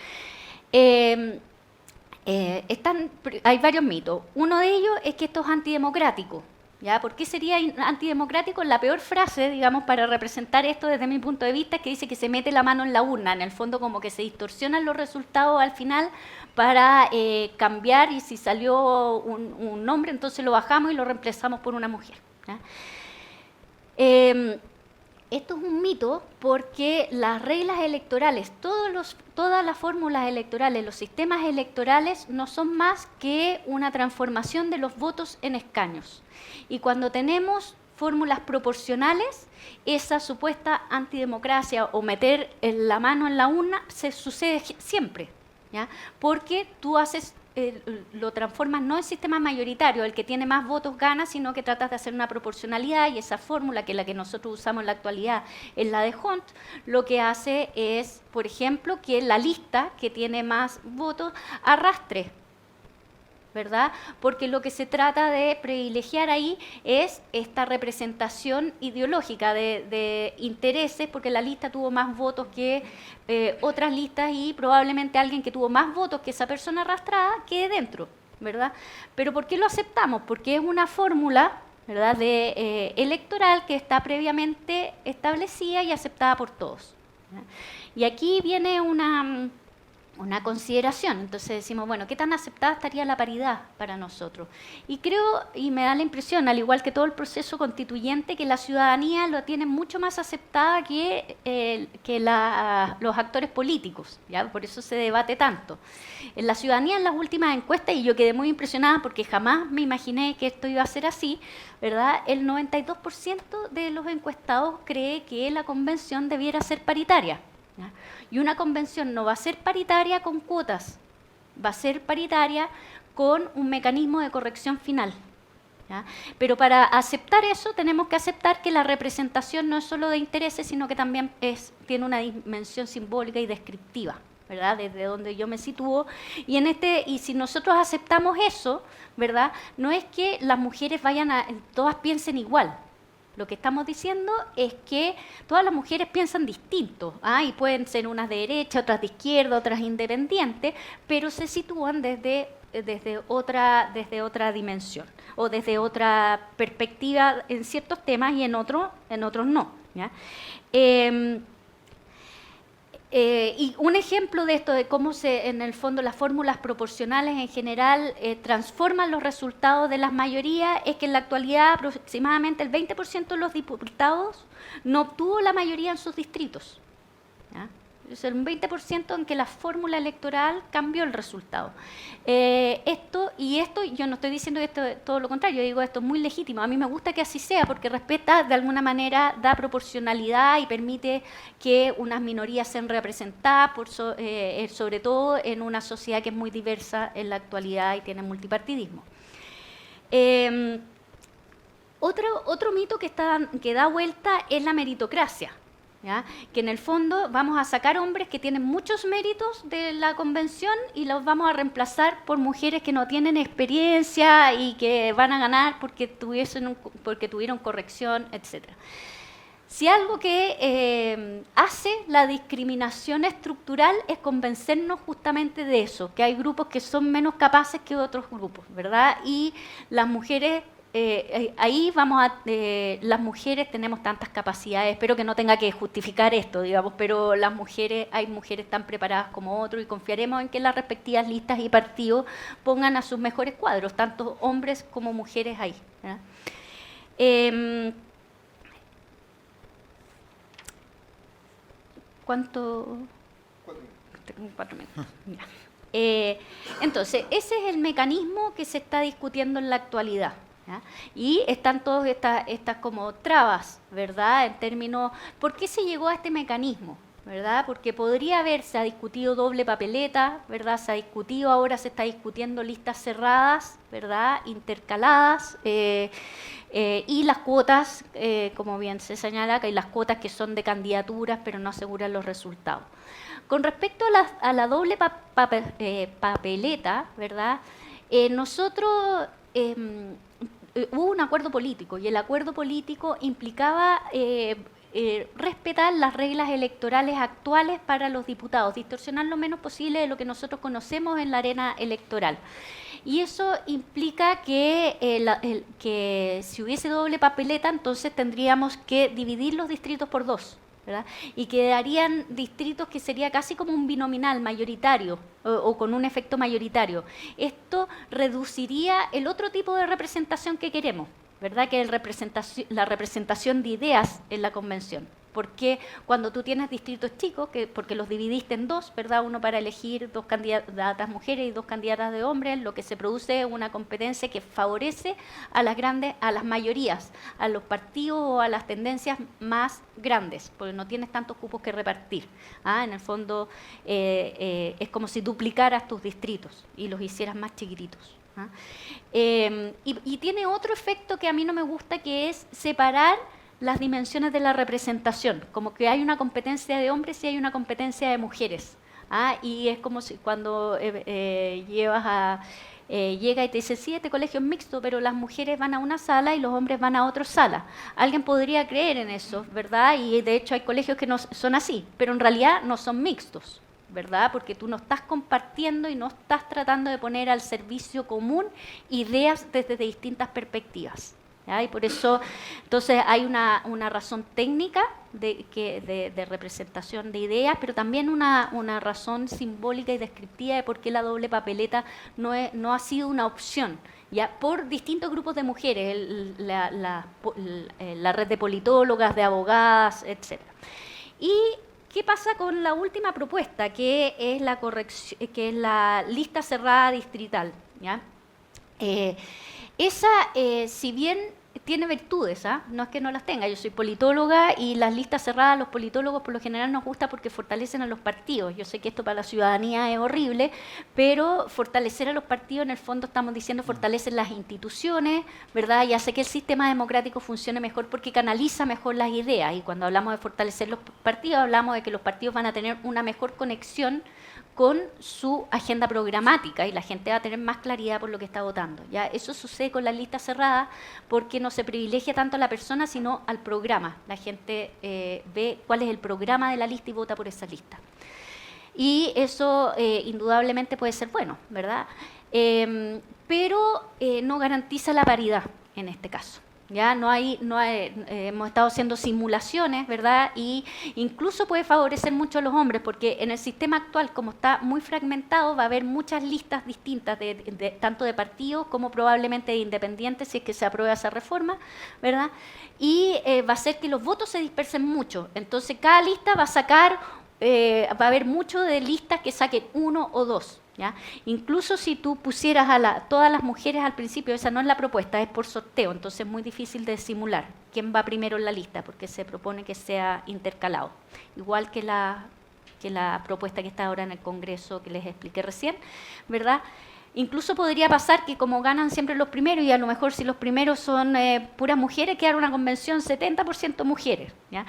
Hay varios mitos. Uno de ellos es que esto es antidemocrático, ¿ya? ¿Por qué sería antidemocrático? La peor frase, digamos, para representar esto desde mi punto de vista es que dice que se mete la mano en la urna, en el fondo como que se distorsionan los resultados al final para cambiar, y si salió un hombre, entonces lo bajamos y lo reemplazamos por una mujer, ¿ya? Esto es un mito porque las reglas electorales, todas las fórmulas electorales, los sistemas electorales no son más que una transformación de los votos en escaños. Y cuando tenemos fórmulas proporcionales, esa supuesta antidemocracia o meter la mano en la urna se sucede siempre, ¿ya? Porque tú lo transformas no en sistema mayoritario, el que tiene más votos gana, sino que tratas de hacer una proporcionalidad, y esa fórmula, que es la que nosotros usamos en la actualidad, es la de Hunt, lo que hace es, por ejemplo, que la lista que tiene más votos arrastre, ¿verdad? Porque lo que se trata de privilegiar ahí es esta representación ideológica de intereses, porque la lista tuvo más votos que otras listas, y probablemente alguien que tuvo más votos que esa persona arrastrada quede dentro, ¿verdad? Pero ¿por qué lo aceptamos? Porque es una fórmula, ¿verdad?, electoral que está previamente establecida y aceptada por todos, ¿ya? Y aquí viene una consideración. Entonces decimos, bueno, ¿qué tan aceptada estaría la paridad para nosotros? Y creo, y me da la impresión, al igual que todo el proceso constituyente, que la ciudadanía lo tiene mucho más aceptada que los actores políticos, ¿ya? Por eso se debate tanto. En la ciudadanía, en las últimas encuestas, y yo quedé muy impresionada porque jamás me imaginé que esto iba a ser así, ¿verdad? El 92% de los encuestados cree que la convención debiera ser paritaria, ¿ya? Y una convención no va a ser paritaria con cuotas, va a ser paritaria con un mecanismo de corrección final, ¿ya? Pero para aceptar eso tenemos que aceptar que la representación no es solo de intereses, sino que también tiene una dimensión simbólica y descriptiva, ¿verdad? Desde donde yo me sitúo. Y si nosotros aceptamos eso, ¿verdad? No es que las mujeres todas piensen igual. Lo que estamos diciendo es que todas las mujeres piensan distinto, y pueden ser unas de derecha, otras de izquierda, otras independientes, pero se sitúan desde otra dimensión o desde otra perspectiva en ciertos temas y en otros no, ¿ya? Y un ejemplo de esto, de cómo en el fondo las fórmulas proporcionales en general transforman los resultados de las mayorías, es que en la actualidad aproximadamente el 20% de los diputados no obtuvo la mayoría en sus distritos, ¿ya? Es un 20% en que la fórmula electoral cambió el resultado. Esto, yo no estoy diciendo esto todo lo contrario, yo digo esto es muy legítimo. A mí me gusta que así sea porque respeta, de alguna manera, da proporcionalidad y permite que unas minorías sean representadas, sobre todo en una sociedad que es muy diversa en la actualidad y tiene multipartidismo. Otro mito que da vuelta es la meritocracia, ¿ya? Que en el fondo vamos a sacar hombres que tienen muchos méritos de la convención y los vamos a reemplazar por mujeres que no tienen experiencia y que van a ganar porque tuvieron corrección, etc. Si algo que hace la discriminación estructural es convencernos justamente de eso, que hay grupos que son menos capaces que otros grupos, ¿verdad? Y las mujeres... las mujeres tenemos tantas capacidades, espero que no tenga que justificar esto, digamos, pero hay mujeres tan preparadas como otros y confiaremos en que las respectivas listas y partidos pongan a sus mejores cuadros, tanto hombres como mujeres ahí, ¿verdad? ¿Cuánto? 4 minutos. Ya. Entonces, ese es el mecanismo que se está discutiendo en la actualidad, ¿ya? Y están todas estas como trabas, ¿verdad? En términos, ¿por qué se llegó a este mecanismo? ¿Verdad? Porque se ha discutido doble papeleta, ¿verdad? Ahora se está discutiendo listas cerradas, ¿verdad? Intercaladas, y las cuotas, como bien se señala, que hay las cuotas que son de candidaturas, pero no aseguran los resultados. Con respecto a la doble papeleta, ¿verdad? Nosotros... hubo un acuerdo político y el acuerdo político implicaba respetar las reglas electorales actuales para los diputados, distorsionar lo menos posible de lo que nosotros conocemos en la arena electoral. Y eso implica que si hubiese doble papeleta, entonces tendríamos que dividir los distritos por 2. ¿Verdad? Y quedarían distritos que sería casi como un binominal mayoritario o con un efecto mayoritario. Esto reduciría el otro tipo de representación que queremos, ¿verdad? Que es la representación de ideas en la convención. Porque cuando tú tienes distritos chicos, porque los dividiste en 2, ¿verdad? Uno para elegir 2 candidatas mujeres y 2 candidatas de hombres, lo que se produce es una competencia que favorece a las mayorías, a los partidos o a las tendencias más grandes, porque no tienes tantos cupos que repartir. En el fondo es como si duplicaras tus distritos y los hicieras más chiquititos. Y tiene otro efecto que a mí no me gusta, que es separar las dimensiones de la representación, como que hay una competencia de hombres y hay una competencia de mujeres. Y es como si cuando llega y te dice, sí, este colegio es mixto, pero las mujeres van a una sala y los hombres van a otra sala. Alguien podría creer en eso, ¿verdad? Y de hecho hay colegios que no son así, pero en realidad no son mixtos, ¿verdad? Porque tú no estás compartiendo y no estás tratando de poner al servicio común ideas desde distintas perspectivas, ¿ya? Y por eso, entonces, hay una razón técnica de representación de ideas, pero también una razón simbólica y descriptiva de por qué la doble papeleta no ha sido una opción, ya por distintos grupos de mujeres, la red de politólogas, de abogadas, etc. ¿Y qué pasa con la última propuesta, que es la lista cerrada distrital? ¿Ya? Esa, si bien tiene virtudes, no es que no las tenga. Yo soy politóloga y las listas cerradas, los politólogos por lo general nos gusta porque fortalecen a los partidos. Yo sé que esto para la ciudadanía es horrible, pero fortalecer a los partidos, en el fondo estamos diciendo fortalecen las instituciones, ¿verdad? Y hace que el sistema democrático funcione mejor porque canaliza mejor las ideas. Y cuando hablamos de fortalecer los partidos, hablamos de que los partidos van a tener una mejor conexión con su agenda programática y la gente va a tener más claridad por lo que está votando. ¿Ya? Eso sucede con las listas cerradas porque no se privilegia tanto a la persona, sino al programa. La gente ve cuál es el programa de la lista y vota por esa lista. Y eso indudablemente puede ser bueno, ¿verdad? Pero no garantiza la paridad en este caso. Ya hemos estado haciendo simulaciones, ¿verdad? Y incluso puede favorecer mucho a los hombres, porque en el sistema actual, como está muy fragmentado, va a haber muchas listas distintas, tanto de partidos como probablemente de independientes, si es que se aprueba esa reforma, ¿verdad? Y va a hacer que los votos se dispersen mucho. Entonces, cada lista va a sacar, va a haber mucho de listas que saquen 1 o 2. ¿Ya? Incluso si tú pusieras a todas las mujeres al principio, esa no es la propuesta, es por sorteo, entonces es muy difícil de simular quién va primero en la lista, porque se propone que sea intercalado, igual que la propuesta que está ahora en el Congreso, que les expliqué recién, ¿verdad? Incluso podría pasar que como ganan siempre los primeros, y a lo mejor si los primeros son puras mujeres, quedar una convención 70% mujeres. ¿Ya?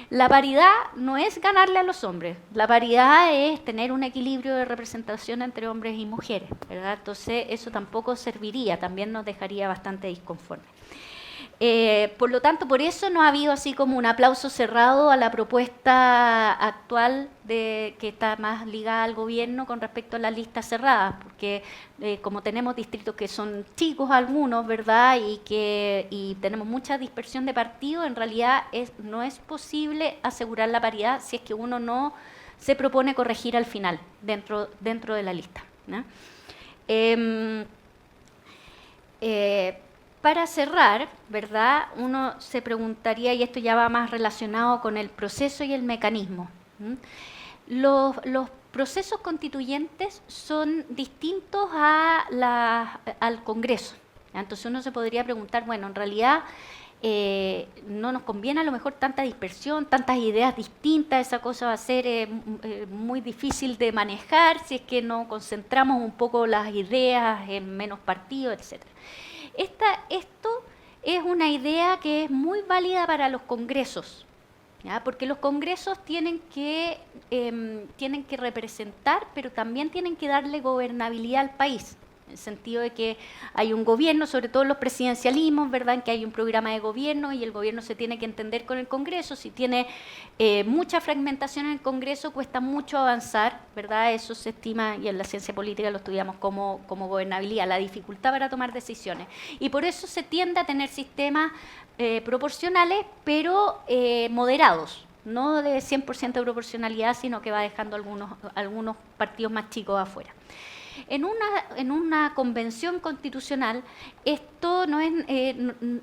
La paridad no es ganarle a los hombres, la paridad es tener un equilibrio de representación entre hombres y mujeres, ¿verdad? Entonces eso tampoco serviría, también nos dejaría bastante disconformes. Por lo tanto, por eso no ha habido así como un aplauso cerrado a la propuesta actual que está más ligada al gobierno con respecto a las listas cerradas, porque como tenemos distritos que son chicos algunos, ¿verdad? Y tenemos mucha dispersión de partidos, en realidad no es posible asegurar la paridad si es que uno no se propone corregir al final dentro de la lista, ¿no? Para cerrar, ¿verdad? Uno se preguntaría, y esto ya va más relacionado con el proceso y el mecanismo. Los procesos constituyentes son distintos al Congreso. Entonces uno se podría preguntar, bueno, en realidad no nos conviene a lo mejor tanta dispersión, tantas ideas distintas, esa cosa va a ser muy difícil de manejar si es que no concentramos un poco las ideas en menos partidos, etc. Esto es una idea que es muy válida para los congresos, ¿ya? Porque los congresos tienen que representar, pero también tienen que darle gobernabilidad al país, en el sentido de que hay un gobierno, sobre todo en los presidencialismos, ¿verdad?, en que hay un programa de gobierno y el gobierno se tiene que entender con el Congreso. Si tiene mucha fragmentación en el Congreso, cuesta mucho avanzar, ¿verdad? Eso se estima, y en la ciencia política lo estudiamos como gobernabilidad, la dificultad para tomar decisiones. Y por eso se tiende a tener sistemas proporcionales, pero moderados, no de 100% de proporcionalidad, sino que va dejando algunos partidos más chicos afuera. En una convención constitucional, esto no es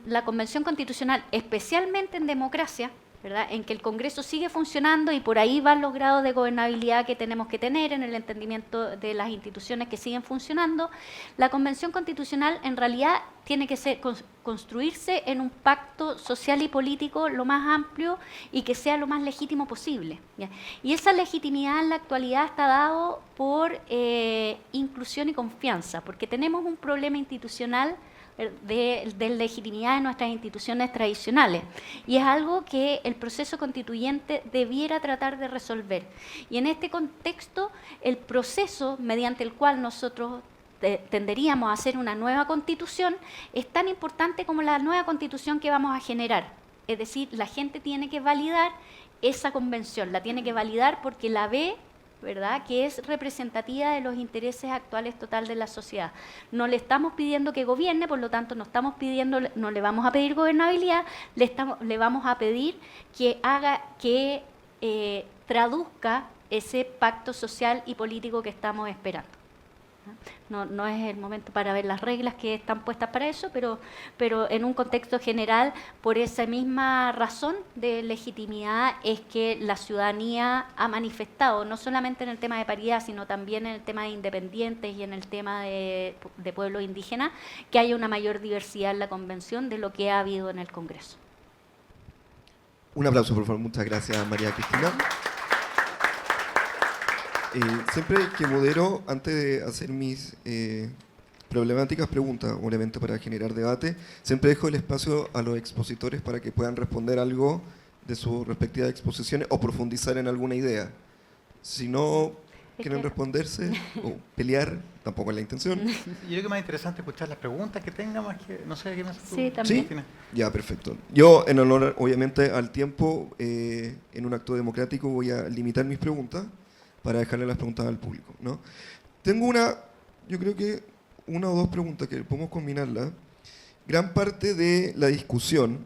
la convención constitucional, especialmente en democracia, ¿verdad?, en que el Congreso sigue funcionando y por ahí van los grados de gobernabilidad que tenemos que tener en el entendimiento de las instituciones que siguen funcionando. La convención constitucional en realidad tiene que construirse en un pacto social y político lo más amplio y que sea lo más legítimo posible, ¿ya? Y esa legitimidad en la actualidad está dado por inclusión y confianza, porque tenemos un problema institucional de legitimidad de nuestras instituciones tradicionales. Y es algo que el proceso constituyente debiera tratar de resolver. Y en este contexto, el proceso mediante el cual nosotros tenderíamos a hacer una nueva constitución es tan importante como la nueva constitución que vamos a generar. Es decir, la gente tiene que validar esa convención, la tiene que validar porque la ve ¿verdad?, que es representativa de los intereses actuales total de la sociedad. No le estamos pidiendo que gobierne, por lo tanto no le vamos a pedir gobernabilidad, le vamos a pedir que traduzca ese pacto social y político que estamos esperando. No es el momento para ver las reglas que están puestas para eso, pero en un contexto general, por esa misma razón de legitimidad, es que la ciudadanía ha manifestado, no solamente en el tema de paridad, sino también en el tema de independientes y en el tema de pueblos indígenas, que haya una mayor diversidad en la convención de lo que ha habido en el Congreso. Un aplauso, por favor. Muchas gracias, María Cristina. Siempre que modero, antes de hacer mis problemáticas preguntas, obviamente para generar debate, siempre dejo el espacio a los expositores para que puedan responder algo de sus respectivas exposiciones o profundizar en alguna idea. Si no quieren responderse o pelear, tampoco es la intención. Yo creo que es más interesante escuchar las preguntas que tenga, más que, no sé, ¿qué más? Sí, también. ¿Sí? Ya, perfecto. Yo, en honor, obviamente, al tiempo, en un acto democrático, voy a limitar mis preguntas para dejarle las preguntas al público, ¿no? Tengo yo creo que una o dos preguntas que podemos combinarlas. Gran parte de la discusión,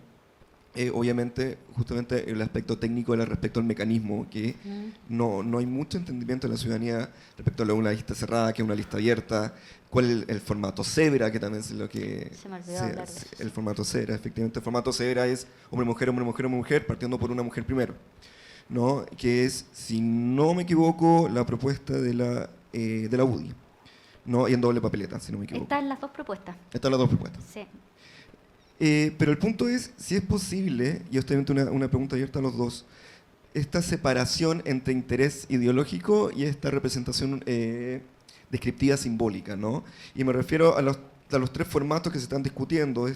obviamente, justamente el aspecto técnico era respecto al mecanismo, que no hay mucho entendimiento en la ciudadanía respecto a una lista cerrada, que es una lista abierta, cuál es el formato cebra, que también es lo que... Se me olvidó hablar de eso. El formato cebra, efectivamente. El formato cebra es hombre-mujer, hombre-mujer, hombre-mujer, partiendo por una mujer primero, ¿no? Que es, si no me equivoco, la propuesta de la UDI, ¿no? Y en doble papeleta, si no me equivoco. Están las dos propuestas. Están las dos propuestas. Sí. Pero el punto es, si es posible, y obviamente una pregunta abierta a los dos, esta separación entre interés ideológico y esta representación descriptiva simbólica, ¿no? Y me refiero a los tres formatos que se están discutiendo,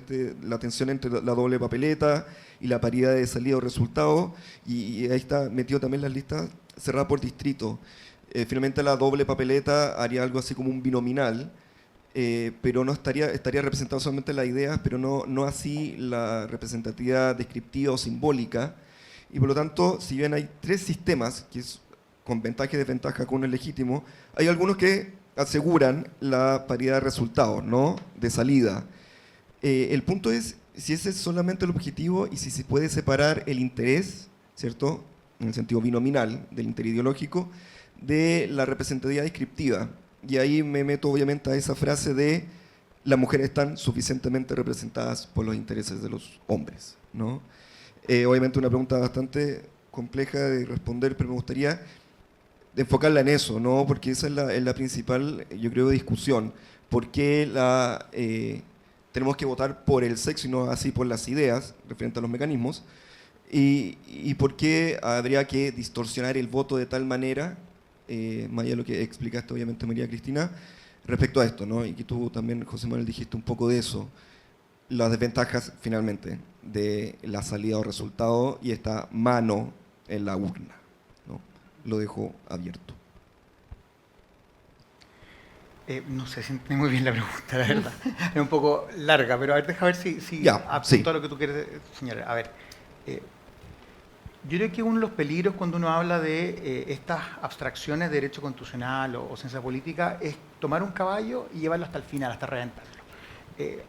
la tensión entre la doble papeleta y la paridad de salida o resultado, y ahí está metido también las listas cerradas por distrito. Finalmente la doble papeleta haría algo así como un binominal, pero no estaría representado solamente las ideas, pero no así la representatividad descriptiva o simbólica, y por lo tanto, si bien hay tres sistemas, que es con ventaja y desventaja, con uno es legítimo, hay algunos que aseguran la paridad de resultados, ¿no? De salida. El punto es si ese es solamente el objetivo y si se puede separar el interés, ¿cierto?, en el sentido binominal del interés ideológico, de la representatividad descriptiva. Y ahí me meto obviamente a esa frase de las mujeres están suficientemente representadas por los intereses de los hombres, ¿no? Obviamente una pregunta bastante compleja de responder, pero me gustaría enfocarla en eso, ¿no? Porque esa es la principal, yo creo, discusión. ¿Por qué tenemos que votar por el sexo y no así por las ideas, referente a los mecanismos? Y por qué habría que distorsionar el voto de tal manera, más allá de lo que explicaste, obviamente, María Cristina, respecto a esto, ¿no? Y que tú también, José Manuel, dijiste un poco de eso. Las desventajas, finalmente, de la salida o resultado y esta mano en la urna, ¿no? Lo dejo abierto. No sé si entendí muy bien la pregunta, la verdad. Es un poco larga, pero a ver, deja ver si Ya, apunto sí. a lo que tú quieres señalar. A ver, yo creo que uno de los peligros cuando uno habla de estas abstracciones de derecho constitucional o ciencia política es tomar un caballo y llevarlo hasta el final, hasta reventarlo.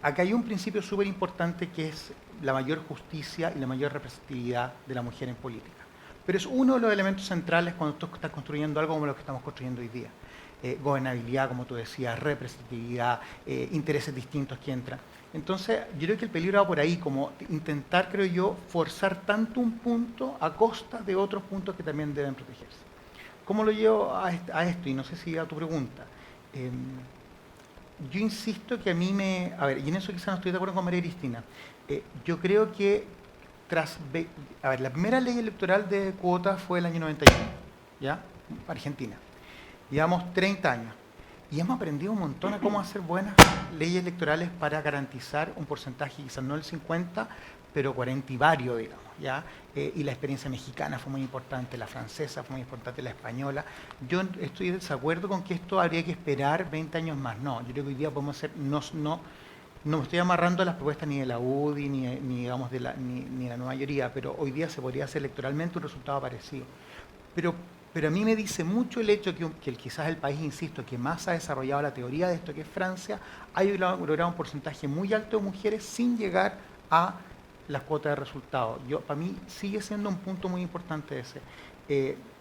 Acá hay un principio súper importante que es la mayor justicia y la mayor representatividad de la mujer en política. Pero es uno de los elementos centrales cuando tú estás construyendo algo como lo que estamos construyendo hoy día. Gobernabilidad, como tú decías, representatividad, intereses distintos que entran. Entonces, yo creo que el peligro va por ahí, como intentar, creo yo, forzar tanto un punto a costa de otros puntos que también deben protegerse. ¿Cómo lo llevo a esto? Y no sé si a tu pregunta. Yo insisto que a mí a ver, y en eso quizás no estoy de acuerdo con María Cristina. Yo creo que la primera ley electoral de cuotas fue el año 91, ¿ya? Argentina. Llevamos 30 años y hemos aprendido un montón a cómo hacer buenas leyes electorales para garantizar un porcentaje, quizás no el 50, pero 40 y varios, digamos, ¿ya? Y la experiencia mexicana fue muy importante, la francesa fue muy importante, la española. Yo estoy de desacuerdo con que esto habría que esperar 20 años más. No, yo creo que hoy día podemos hacer, no me estoy amarrando a las propuestas ni de la UDI, ni digamos, ni la nueva mayoría, pero hoy día se podría hacer electoralmente un resultado parecido. Pero Pero a mí me dice mucho el hecho que quizás el país, insisto, que más ha desarrollado la teoría de esto, que es Francia, ha logrado un porcentaje muy alto de mujeres sin llegar a las cuotas de resultados. Para mí sigue siendo un punto muy importante ese.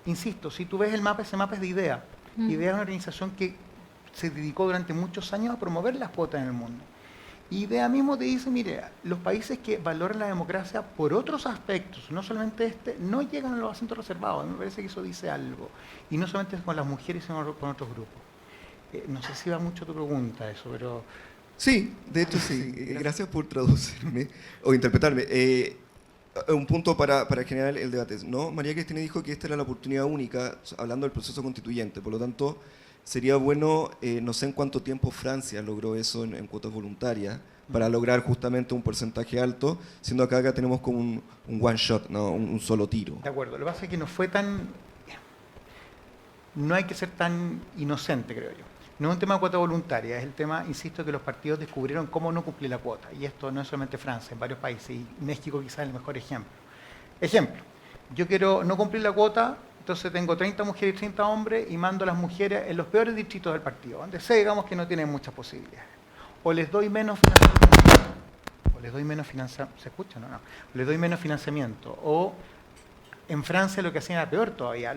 Insisto, si tú ves el mapa, ese mapa es de IDEA. IDEA es una organización que se dedicó durante muchos años a promover las cuotas en el mundo. IDEA mismo te dice, mire, los países que valoran la democracia por otros aspectos, no solamente no llegan a los asientos reservados. A mí me parece que eso dice algo. Y no solamente con las mujeres, sino con otros grupos. No sé si va mucho tu pregunta eso, pero... Sí, de hecho sí. Gracias por traducirme o interpretarme. Un punto para generar el debate, ¿no? María Cristina dijo que esta era la oportunidad única, hablando del proceso constituyente, por lo tanto, sería bueno, no sé en cuánto tiempo Francia logró eso en cuotas voluntarias, para lograr justamente un porcentaje alto, siendo acá tenemos como un one shot, ¿no? Un solo tiro. De acuerdo, lo que pasa es que no fue tan... No hay que ser tan inocente, creo yo. No es un tema de cuota voluntaria, es el tema, insisto, que los partidos descubrieron cómo no cumplir la cuota. Y esto no es solamente Francia, en varios países, y México quizás es el mejor ejemplo. Ejemplo, yo quiero no cumplir la cuota, entonces tengo 30 mujeres y 30 hombres y mando a las mujeres en los peores distritos del partido, donde sé, digamos, que no tienen muchas posibilidades. O les doy menos financiamiento, ¿se escucha? No. Les doy menos financiamiento. O en Francia lo que hacían era peor todavía.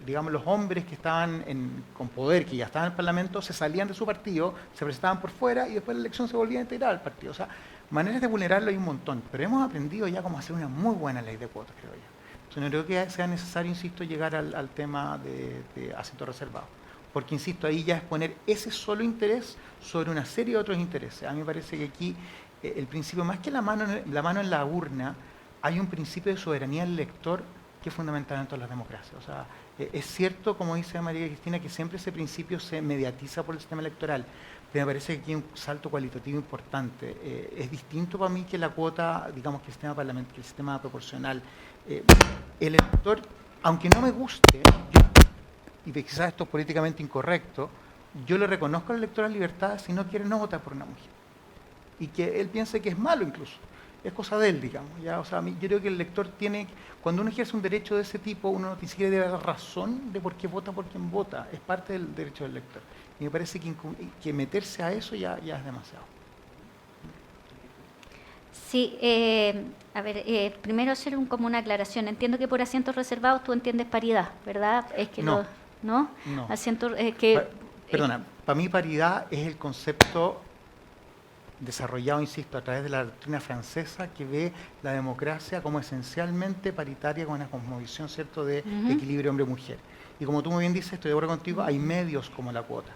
Digamos, los hombres que estaban con poder, que ya estaban en el Parlamento, se salían de su partido, se presentaban por fuera y después de la elección se volvían a integrar al partido. O sea, maneras de vulnerarlo hay un montón, pero hemos aprendido ya cómo hacer una muy buena ley de cuotas, creo yo. Entonces, no creo que sea necesario, insisto, llegar al tema de asientos reservados. Porque, insisto, ahí ya es poner ese solo interés sobre una serie de otros intereses. A mí me parece que aquí el principio, más que la mano en la urna, hay un principio de soberanía del elector que es fundamental en todas las democracias. O sea, es cierto, como dice María Cristina, que siempre ese principio se mediatiza por el sistema electoral, pero me parece que aquí hay un salto cualitativo importante. Es distinto para mí que la cuota, digamos, que el sistema proporcional. El elector, aunque no me guste, y quizás esto es políticamente incorrecto, yo le reconozco al elector la libertad si no quiere no votar por una mujer. Y que él piense que es malo incluso. Es cosa de él, digamos. ¿Ya? O sea, yo creo que el elector tiene, cuando uno ejerce un derecho de ese tipo, uno no siquiera debe dar razón de por qué vota por quien vota. Es parte del derecho del elector. Y me parece que meterse a eso ya es demasiado. Sí, primero hacer como una aclaración. Entiendo que por asientos reservados tú entiendes paridad, ¿verdad? Es que no. ¿No? No. Asientos, Perdona, para mí paridad es el concepto desarrollado, insisto, a través de la doctrina francesa que ve la democracia como esencialmente paritaria con una cosmovisión, ¿cierto?, de equilibrio hombre-mujer. Y como tú muy bien dices, estoy de acuerdo contigo, hay medios como la cuota.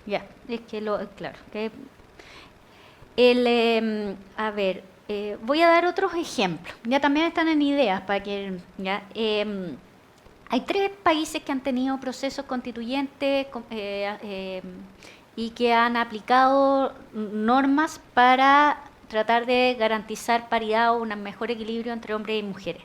Ya, es que claro. Que voy a dar otros ejemplos. Ya también están en ideas para que... Ya, hay 3 países que han tenido procesos constituyentes y que han aplicado normas para tratar de garantizar paridad o un mejor equilibrio entre hombres y mujeres.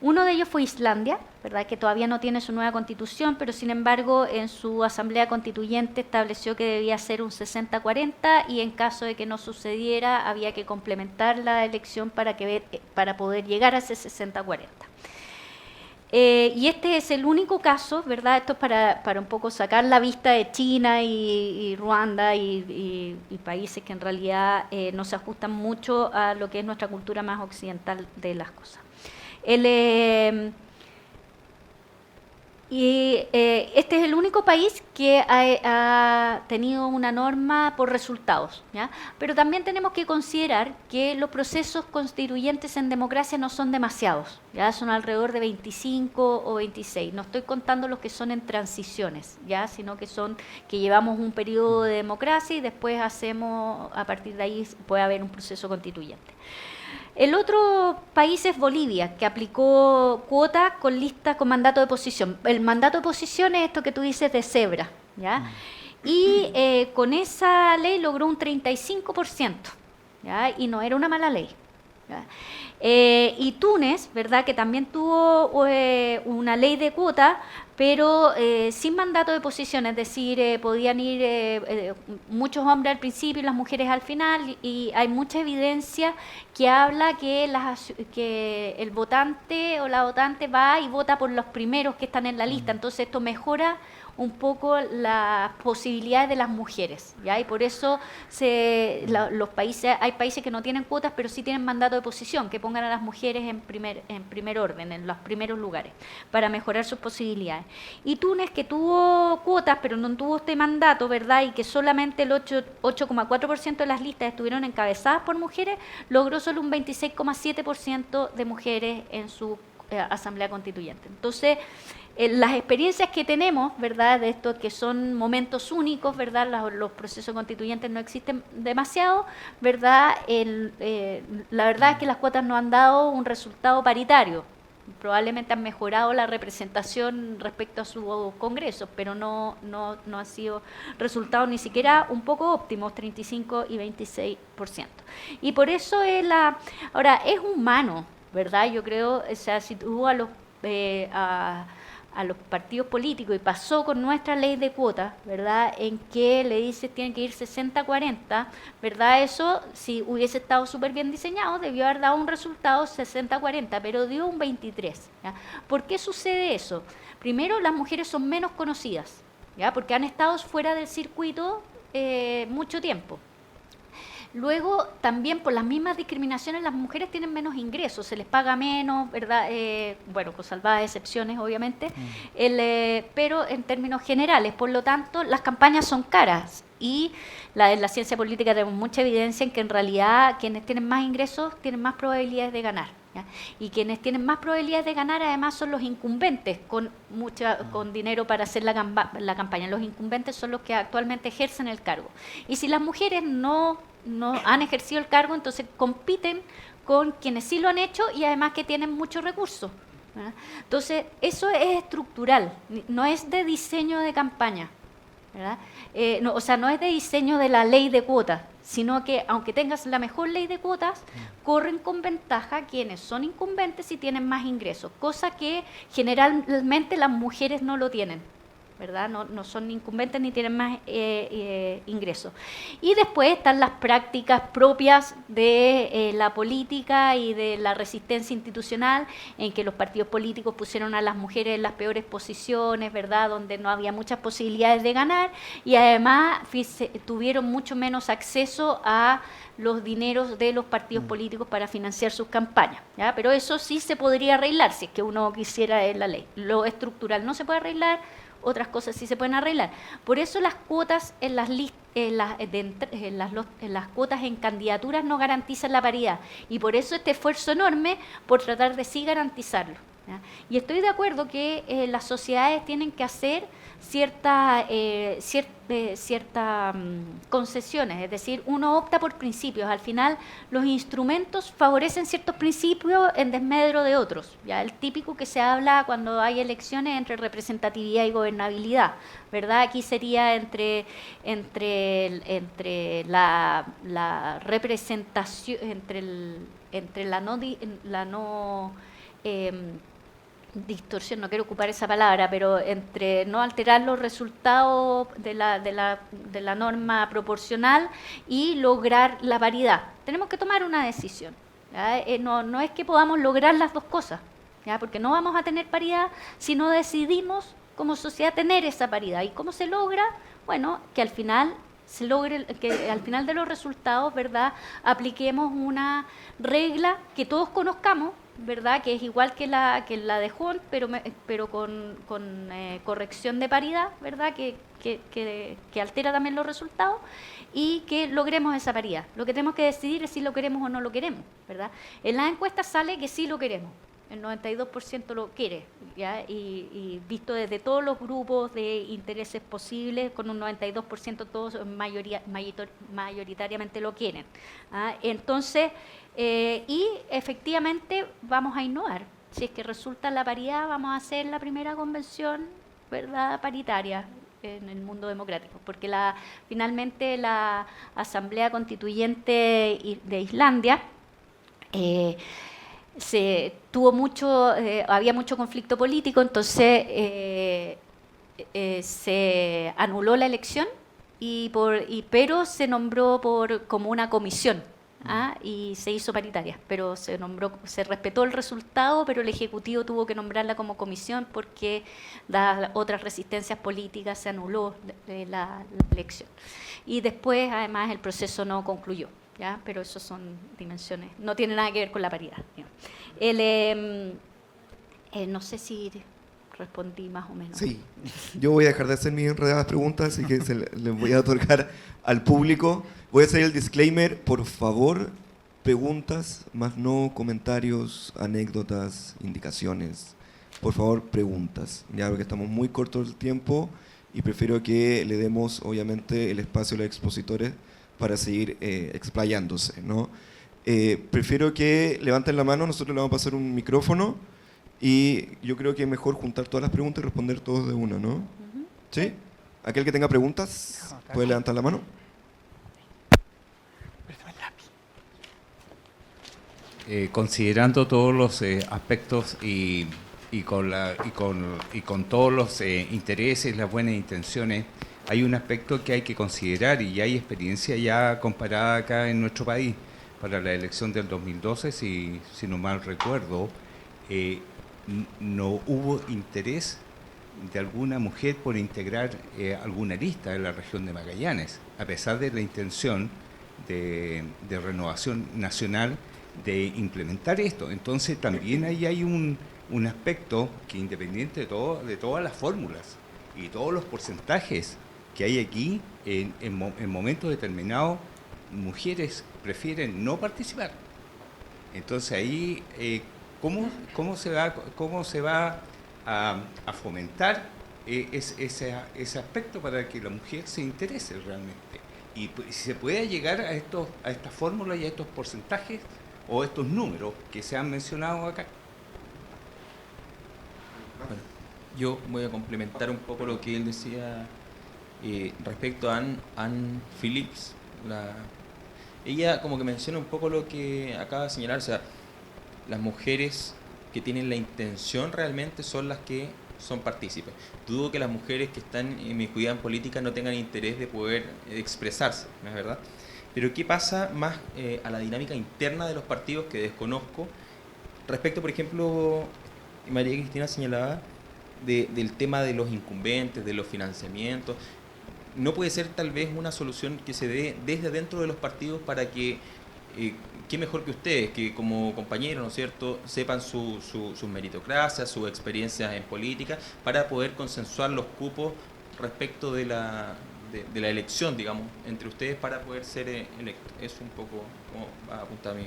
Uno de ellos fue Islandia, ¿verdad?, que todavía no tiene su nueva constitución, pero sin embargo en su asamblea constituyente estableció que debía ser un 60-40 y en caso de que no sucediera había que complementar la elección para poder llegar a ese 60-40. Y este es el único caso, ¿verdad? Esto es para un poco sacar la vista de China y Ruanda y países que en realidad no se ajustan mucho a lo que es nuestra cultura más occidental de las cosas. Este es el único país que ha tenido una norma por resultados, ¿ya? Pero también tenemos que considerar que los procesos constituyentes en democracia no son demasiados, ¿ya? Son alrededor de 25 o 26. No estoy contando los que son en transiciones, ¿ya? Sino que llevamos un periodo de democracia y después a partir de ahí puede haber un proceso constituyente. El otro país es Bolivia, que aplicó cuota con lista con mandato de oposición. El mandato de oposición es esto que tú dices de cebra, ¿ya? Y con esa ley logró un 35%, ¿ya? Y no era una mala ley, ¿ya? Y Túnez, ¿verdad?, que también tuvo una ley de cuota, pero sin mandato de posición, es decir, podían ir muchos hombres al principio y las mujeres al final, y hay mucha evidencia que habla que el votante o la votante va y vota por los primeros que están en la lista, entonces esto mejora un poco las posibilidades de las mujeres, ¿ya? Y por eso hay países que no tienen cuotas, pero sí tienen mandato de posición, que pongan a las mujeres en primer orden, en los primeros lugares, para mejorar sus posibilidades. Y Túnez, que tuvo cuotas, pero no tuvo este mandato, ¿verdad?, y que solamente el 8,4% de las listas estuvieron encabezadas por mujeres, logró solo un 26,7% de mujeres en su asamblea constituyente. Entonces, las experiencias que tenemos, ¿verdad?, de estos que son momentos únicos, ¿verdad?, los procesos constituyentes no existen demasiado, ¿verdad?, la verdad es que las cuotas no han dado un resultado paritario. Probablemente han mejorado la representación respecto a sus congresos, pero no han sido resultados ni siquiera un poco óptimos, 35 y 26%. Y por eso ahora, es humano, ¿verdad? Yo creo, o sea, si tú a los partidos políticos, y pasó con nuestra ley de cuotas, ¿verdad?, en que le dices tienen que ir 60-40, ¿verdad? Eso, si hubiese estado súper bien diseñado, debió haber dado un resultado 60-40, pero dio un 23. ¿Ya? ¿Por qué sucede eso? Primero, las mujeres son menos conocidas, ¿ya?, porque han estado fuera del circuito mucho tiempo. Luego, también por las mismas discriminaciones, las mujeres tienen menos ingresos, se les paga menos, ¿verdad? Bueno, con salvadas excepciones, obviamente, pero en términos generales, por lo tanto, las campañas son caras. Y en la ciencia política tenemos mucha evidencia en que en realidad quienes tienen más ingresos tienen más probabilidades de ganar, ¿ya? Y quienes tienen más probabilidades de ganar además son los incumbentes con dinero para hacer la campaña. Los incumbentes son los que actualmente ejercen el cargo. Y si las mujeres no han ejercido el cargo, entonces compiten con quienes sí lo han hecho y además que tienen muchos recursos, ¿verdad? Entonces, eso es estructural, no es de diseño de campaña, ¿verdad? No es de diseño de la ley de cuotas, sino que aunque tengas la mejor ley de cuotas, corren con ventaja quienes son incumbentes y tienen más ingresos, cosa que generalmente las mujeres no lo tienen, ¿verdad? No son incumbentes ni tienen más ingresos. Y después están las prácticas propias de la política y de la resistencia institucional, en que los partidos políticos pusieron a las mujeres en las peores posiciones, ¿verdad?, donde no había muchas posibilidades de ganar, y además tuvieron mucho menos acceso a los dineros de los partidos políticos para financiar sus campañas, ¿ya? Pero eso sí se podría arreglar si es que uno quisiera en la ley. Lo estructural no se puede arreglar, otras cosas sí se pueden arreglar. Por eso las cuotas en las cuotas en candidaturas no garantizan la paridad, y por eso este esfuerzo enorme por tratar de sí garantizarlo, ¿ya? Y estoy de acuerdo que las sociedades tienen que hacer ciertas concesiones, es decir, uno opta por principios. Al final, los instrumentos favorecen ciertos principios en desmedro de otros, ¿ya? El típico que se habla cuando hay elecciones entre representatividad y gobernabilidad, ¿verdad? Aquí sería entre la representación, entre la no distorsión, no quiero ocupar esa palabra, pero entre no alterar los resultados de la norma proporcional y lograr la paridad. Tenemos que tomar una decisión, ¿ya? No es que podamos lograr las dos cosas, ¿ya?, porque no vamos a tener paridad si no decidimos como sociedad tener esa paridad. ¿Y cómo se logra? Bueno, que al final de los resultados, ¿verdad?, apliquemos una regla que todos conozcamos, ¿verdad?, que es igual que la de Hunt, pero con corrección de paridad, ¿verdad?, que altera también los resultados, y que logremos esa paridad. Lo que tenemos que decidir es si lo queremos o no lo queremos, ¿verdad? En las encuestas sale que sí lo queremos. El 92% lo quiere, ¿ya? Y visto desde todos los grupos de intereses posibles, con un 92% todos mayoritariamente lo quieren, ¿ah? Entonces, y efectivamente vamos a innovar. Si es que resulta la paridad, vamos a hacer la primera convención, ¿verdad?, paritaria en el mundo democrático, porque finalmente la Asamblea Constituyente de Islandia Había mucho conflicto político, entonces se anuló la elección, pero se nombró como una comisión. Y se hizo paritaria, pero se respetó el resultado, pero el Ejecutivo tuvo que nombrarla como comisión porque, dadas otras resistencias políticas, se anuló la elección. Y después, además, el proceso no concluyó, ¿ya? Pero eso son dimensiones, no tiene nada que ver con la paridad. No sé si respondí más o menos. Sí, yo voy a dejar de hacer mis enredadas preguntas, así que les voy a otorgar al público. Voy a hacer el disclaimer, por favor, preguntas, más no comentarios, anécdotas, indicaciones. Por favor, preguntas, ya porque estamos muy cortos del tiempo y prefiero que le demos, obviamente, el espacio a los expositores para seguir explayándose, ¿no? Prefiero que levanten la mano, nosotros le vamos a pasar un micrófono y yo creo que es mejor juntar todas las preguntas y responder todos de una, ¿no? ¿Sí? Aquel que tenga preguntas, ¿puede levantar la mano? Considerando todos los aspectos y con todos los intereses, las buenas intenciones, hay un aspecto que hay que considerar y hay experiencia ya comparada acá en nuestro país. Para la elección del 2012, si no mal recuerdo, no hubo interés de alguna mujer por integrar alguna lista en la región de Magallanes, a pesar de la intención de Renovación Nacional de implementar esto. Entonces también ahí hay un aspecto que, independiente de todas las fórmulas y todos los porcentajes que hay aquí, en momentos determinados mujeres prefieren no participar. Entonces ahí ¿cómo se va a fomentar ese aspecto para que la mujer se interese realmente? Y si se puede llegar a estas fórmulas y a estos porcentajes o estos números que se han mencionado acá. Bueno, yo voy a complementar un poco lo que él decía respecto a Anne Phillips. Ella como que menciona un poco lo que acaba de señalar, o sea, las mujeres que tienen la intención realmente son las que son partícipes. Dudo que las mujeres que están inmiscuidas en política no tengan interés de poder expresarse, ¿no es verdad? Pero ¿qué pasa más a la dinámica interna de los partidos que desconozco? Respecto, por ejemplo, María Cristina señalaba del tema de los incumbentes, de los financiamientos. ¿No puede ser tal vez una solución que se dé desde dentro de los partidos para que, qué mejor que ustedes, que como compañeros, ¿no es cierto?, sepan sus meritocracias, sus experiencias en política, para poder consensuar los cupos respecto de la elección, digamos, entre ustedes para poder ser electos? Es un poco como va a apuntar mi...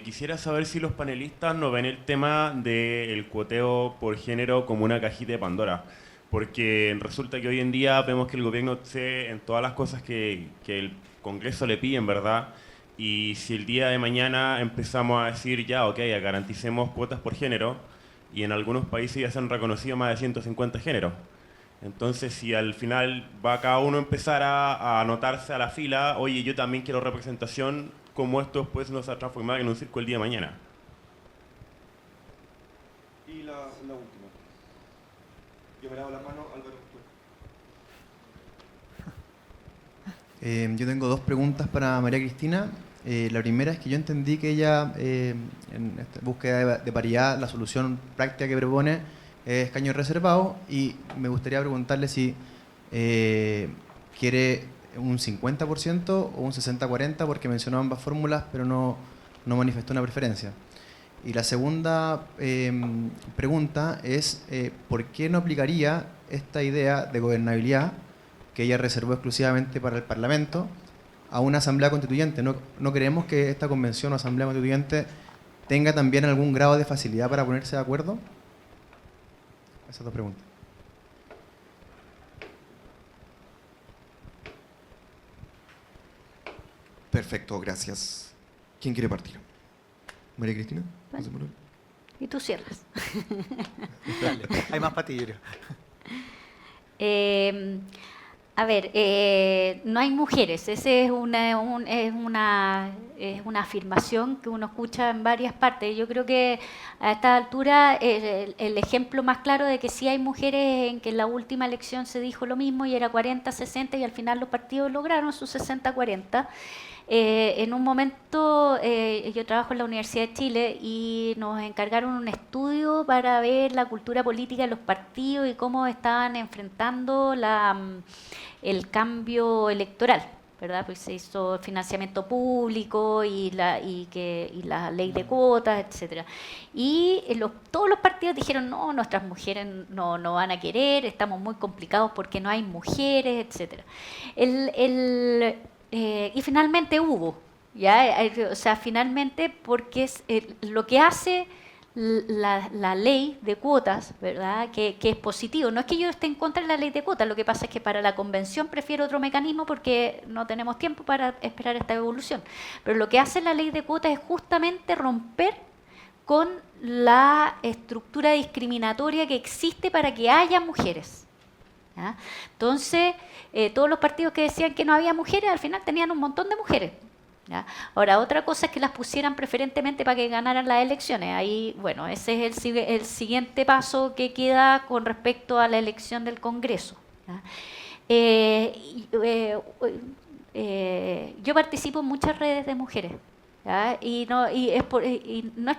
Quisiera saber si los panelistas no ven el tema del cuoteo por género como una cajita de Pandora, porque resulta que hoy en día vemos que el gobierno excede en todas las cosas que el Congreso le pide, en verdad, y si el día de mañana empezamos a decir ya, ok, garanticemos cuotas por género, y en algunos países ya se han reconocido más de 150 géneros. Entonces, si al final va cada uno a empezar a anotarse a la fila, oye, yo también quiero representación, como esto después nos ha transformado en un circo el día de mañana. Y la última. Yo me lavo la mano, Álvaro. Yo tengo dos preguntas para María Cristina. La primera es que yo entendí que ella, en esta búsqueda de paridad, la solución práctica que propone es escaños reservados, y me gustaría preguntarle si quiere un 50% o un 60-40, porque mencionó ambas fórmulas, pero no manifestó una preferencia. Y la segunda pregunta es ¿por qué no aplicaría esta idea de gobernabilidad que ella reservó exclusivamente para el Parlamento a una asamblea constituyente? ¿No creemos que esta convención o asamblea constituyente tenga también algún grado de facilidad para ponerse de acuerdo? Esas dos preguntas. Perfecto, gracias. ¿Quién quiere partir? ¿María Cristina? Bueno. Y tú cierras. Dale, hay más patilleros. A ver, no hay mujeres. Esa es una afirmación que uno escucha en varias partes. Yo creo que a esta altura el ejemplo más claro de que sí hay mujeres, en que en la última elección se dijo lo mismo y era 40-60 y al final los partidos lograron sus 60-40. En un momento yo trabajo en la Universidad de Chile y nos encargaron un estudio para ver la cultura política de los partidos y cómo estaban enfrentando el cambio electoral, ¿verdad? Pues se hizo financiamiento público y la ley de cuotas, etcétera. Y todos los partidos dijeron, no, nuestras mujeres no van a querer, estamos muy complicados porque no hay mujeres, etcétera. Y finalmente hubo, ¿ya? O sea, finalmente, porque es lo que hace la ley de cuotas, ¿verdad? Que es positivo. No es que yo esté en contra de la ley de cuotas, lo que pasa es que para la convención prefiero otro mecanismo porque no tenemos tiempo para esperar esta evolución. Pero lo que hace la ley de cuotas es justamente romper con la estructura discriminatoria que existe para que haya mujeres. ¿Ya? Entonces, todos los partidos que decían que no había mujeres, al final tenían un montón de mujeres. ¿Ya? Ahora, otra cosa es que las pusieran preferentemente para que ganaran las elecciones. Ahí, bueno, ese es el siguiente paso que queda con respecto a la elección del Congreso. ¿Ya? Yo participo en muchas redes de mujeres. ¿Ya? Y no es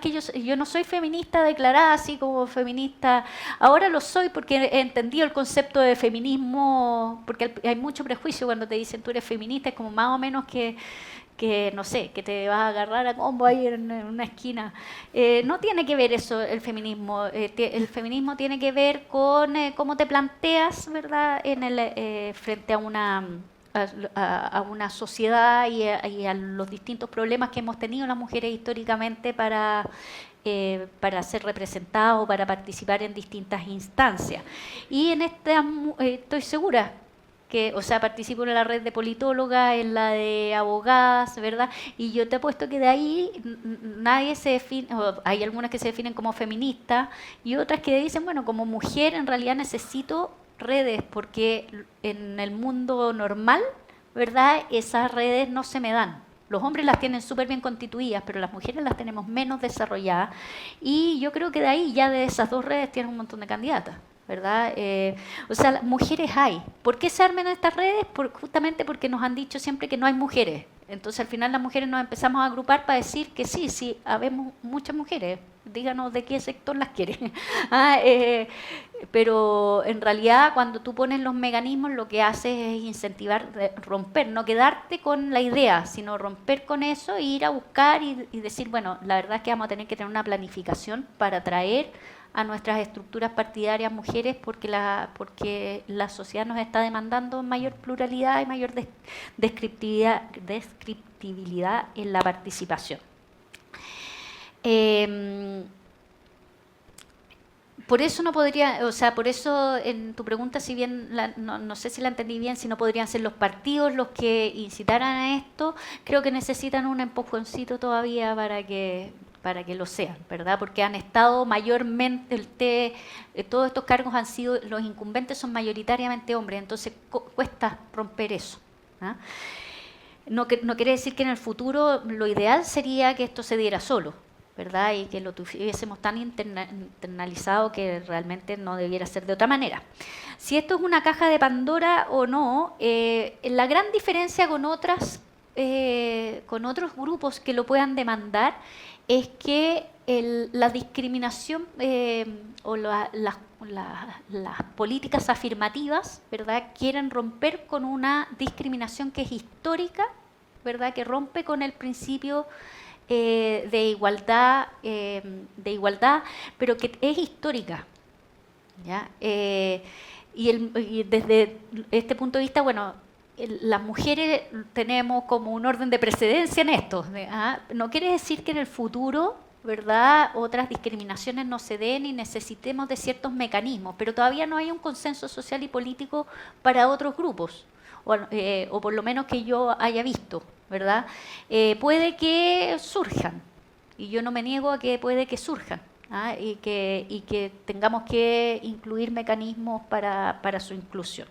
que yo no soy feminista declarada así como feminista. Ahora lo soy porque he entendido el concepto de feminismo, porque hay mucho prejuicio cuando te dicen tú eres feminista, es como más o menos que no sé, que te vas a agarrar a combo ahí en una esquina. No tiene que ver eso el feminismo. El feminismo tiene que ver con cómo te planteas, ¿verdad?, frente a una sociedad y a los distintos problemas que hemos tenido las mujeres históricamente para ser representados, para participar en distintas instancias. Y en esta estoy segura o sea, participo en la red de politólogas, en la de abogadas, ¿verdad? Y yo te apuesto que de ahí nadie se define, hay algunas que se definen como feministas y otras que dicen, bueno, como mujer en realidad necesito redes, porque en el mundo normal, ¿verdad?, esas redes no se me dan. Los hombres las tienen súper bien constituidas, pero las mujeres las tenemos menos desarrolladas. Y yo creo que de ahí, ya de esas dos redes, tienen un montón de candidatas, ¿verdad? O sea, mujeres hay. ¿Por qué se arman estas redes? Justamente porque nos han dicho siempre que no hay mujeres. Entonces, al final, las mujeres nos empezamos a agrupar para decir que sí, habemos muchas mujeres. Díganos de qué sector las quieren. Pero en realidad, cuando tú pones los mecanismos, lo que haces es incentivar, romper, no quedarte con la idea, sino romper con eso e ir a buscar y decir, bueno, la verdad es que vamos a tener que tener una planificación para atraer a nuestras estructuras partidarias mujeres, porque la sociedad nos está demandando mayor pluralidad y mayor descriptibilidad en la participación. Por eso no podría, o sea, por eso en tu pregunta, si bien no sé si la entendí bien, si no podrían ser los partidos los que incitaran a esto, creo que necesitan un empujoncito todavía para que lo sean, ¿verdad? Porque han estado mayormente, todos estos cargos han sido, los incumbentes son mayoritariamente hombres, entonces cuesta romper eso. ¿Ah? No quiere decir que en el futuro lo ideal sería que esto se diera solo, ¿verdad? Y que lo tuviésemos tan internalizado que realmente no debiera ser de otra manera. Si esto es una caja de Pandora o no, la gran diferencia con otros grupos que lo puedan demandar es que la discriminación o las políticas afirmativas, ¿verdad?, quieren romper con una discriminación que es histórica, ¿verdad?, que rompe con el principio de igualdad, pero que es histórica, ¿ya? Y desde este punto de vista, bueno, las mujeres tenemos como un orden de precedencia en esto. No quiere decir que en el futuro, ¿verdad?, otras discriminaciones no se den y necesitemos de ciertos mecanismos, pero todavía no hay un consenso social y político para otros grupos, o por lo menos que yo haya visto, ¿verdad? Puede que surjan, y yo no me niego a que puede que surjan, y que tengamos que incluir mecanismos para su inclusión.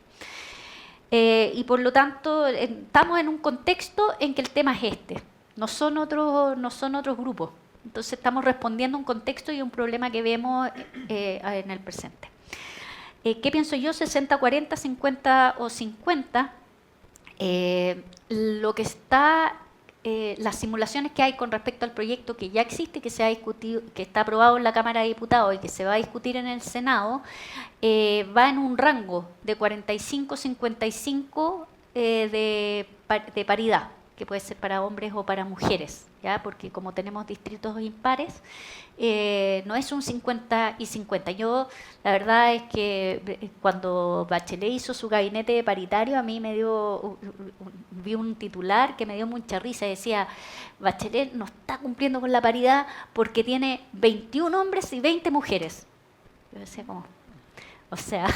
Y por lo tanto, estamos en un contexto en que el tema es este, no son otros grupos. Entonces estamos respondiendo a un contexto y a un problema que vemos en el presente. ¿Qué pienso yo? 60-40, 50 o 50. Lo que está, las simulaciones que hay con respecto al proyecto que ya existe, que se ha discutido, que está aprobado en la Cámara de Diputados y que se va a discutir en el Senado, va en un rango de 45-55 de paridad, que puede ser para hombres o para mujeres, ¿ya? Porque como tenemos distritos impares, no es un 50 y 50. Yo, la verdad es que cuando Bachelet hizo su gabinete paritario, a mí vi un titular que me dio mucha risa, decía, Bachelet no está cumpliendo con la paridad porque tiene 21 hombres y 20 mujeres. Yo decía como, o sea,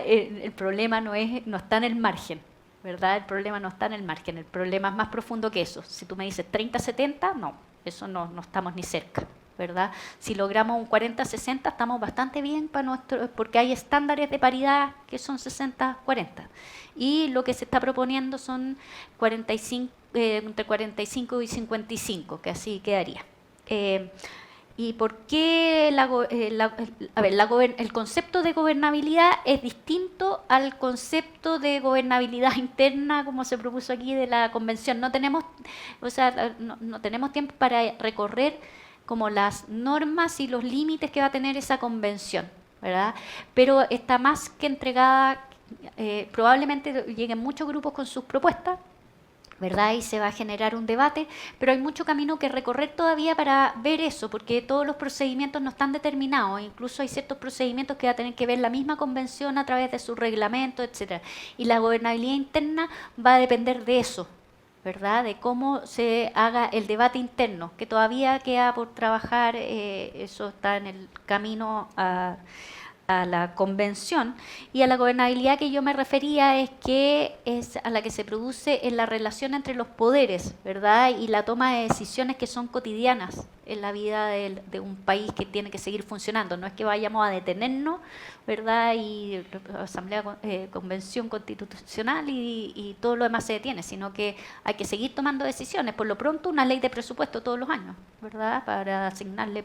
el problema no está en el margen, ¿verdad? El problema no está en el margen, el problema es más profundo que eso. Si tú me dices 30-70, no, eso no estamos ni cerca, ¿verdad? Si logramos un 40-60, estamos bastante bien porque hay estándares de paridad que son 60-40. Y lo que se está proponiendo son 45, entre 45 y 55, que así quedaría. ¿Y por qué el concepto de gobernabilidad es distinto al concepto de gobernabilidad interna, como se propuso aquí de la convención? No tenemos tiempo para recorrer como las normas y los límites que va a tener esa convención, ¿verdad? Pero está más que entregada, probablemente lleguen muchos grupos con sus propuestas, ¿verdad? Y se va a generar un debate, pero hay mucho camino que recorrer todavía para ver eso, porque todos los procedimientos no están determinados, incluso hay ciertos procedimientos que va a tener que ver la misma convención a través de su reglamento, etcétera. Y la gobernabilidad interna va a depender de eso, ¿verdad? De cómo se haga el debate interno, que todavía queda por trabajar, eso está en el camino a la convención. Y a la gobernabilidad que yo me refería es a la que se produce en la relación entre los poderes, ¿verdad? Y la toma de decisiones que son cotidianas en la vida de un país que tiene que seguir funcionando. No es que vayamos a detenernos, ¿verdad? Y convención constitucional y todo lo demás se detiene, sino que hay que seguir tomando decisiones. Por lo pronto, una ley de presupuesto todos los años, ¿verdad? Para asignarle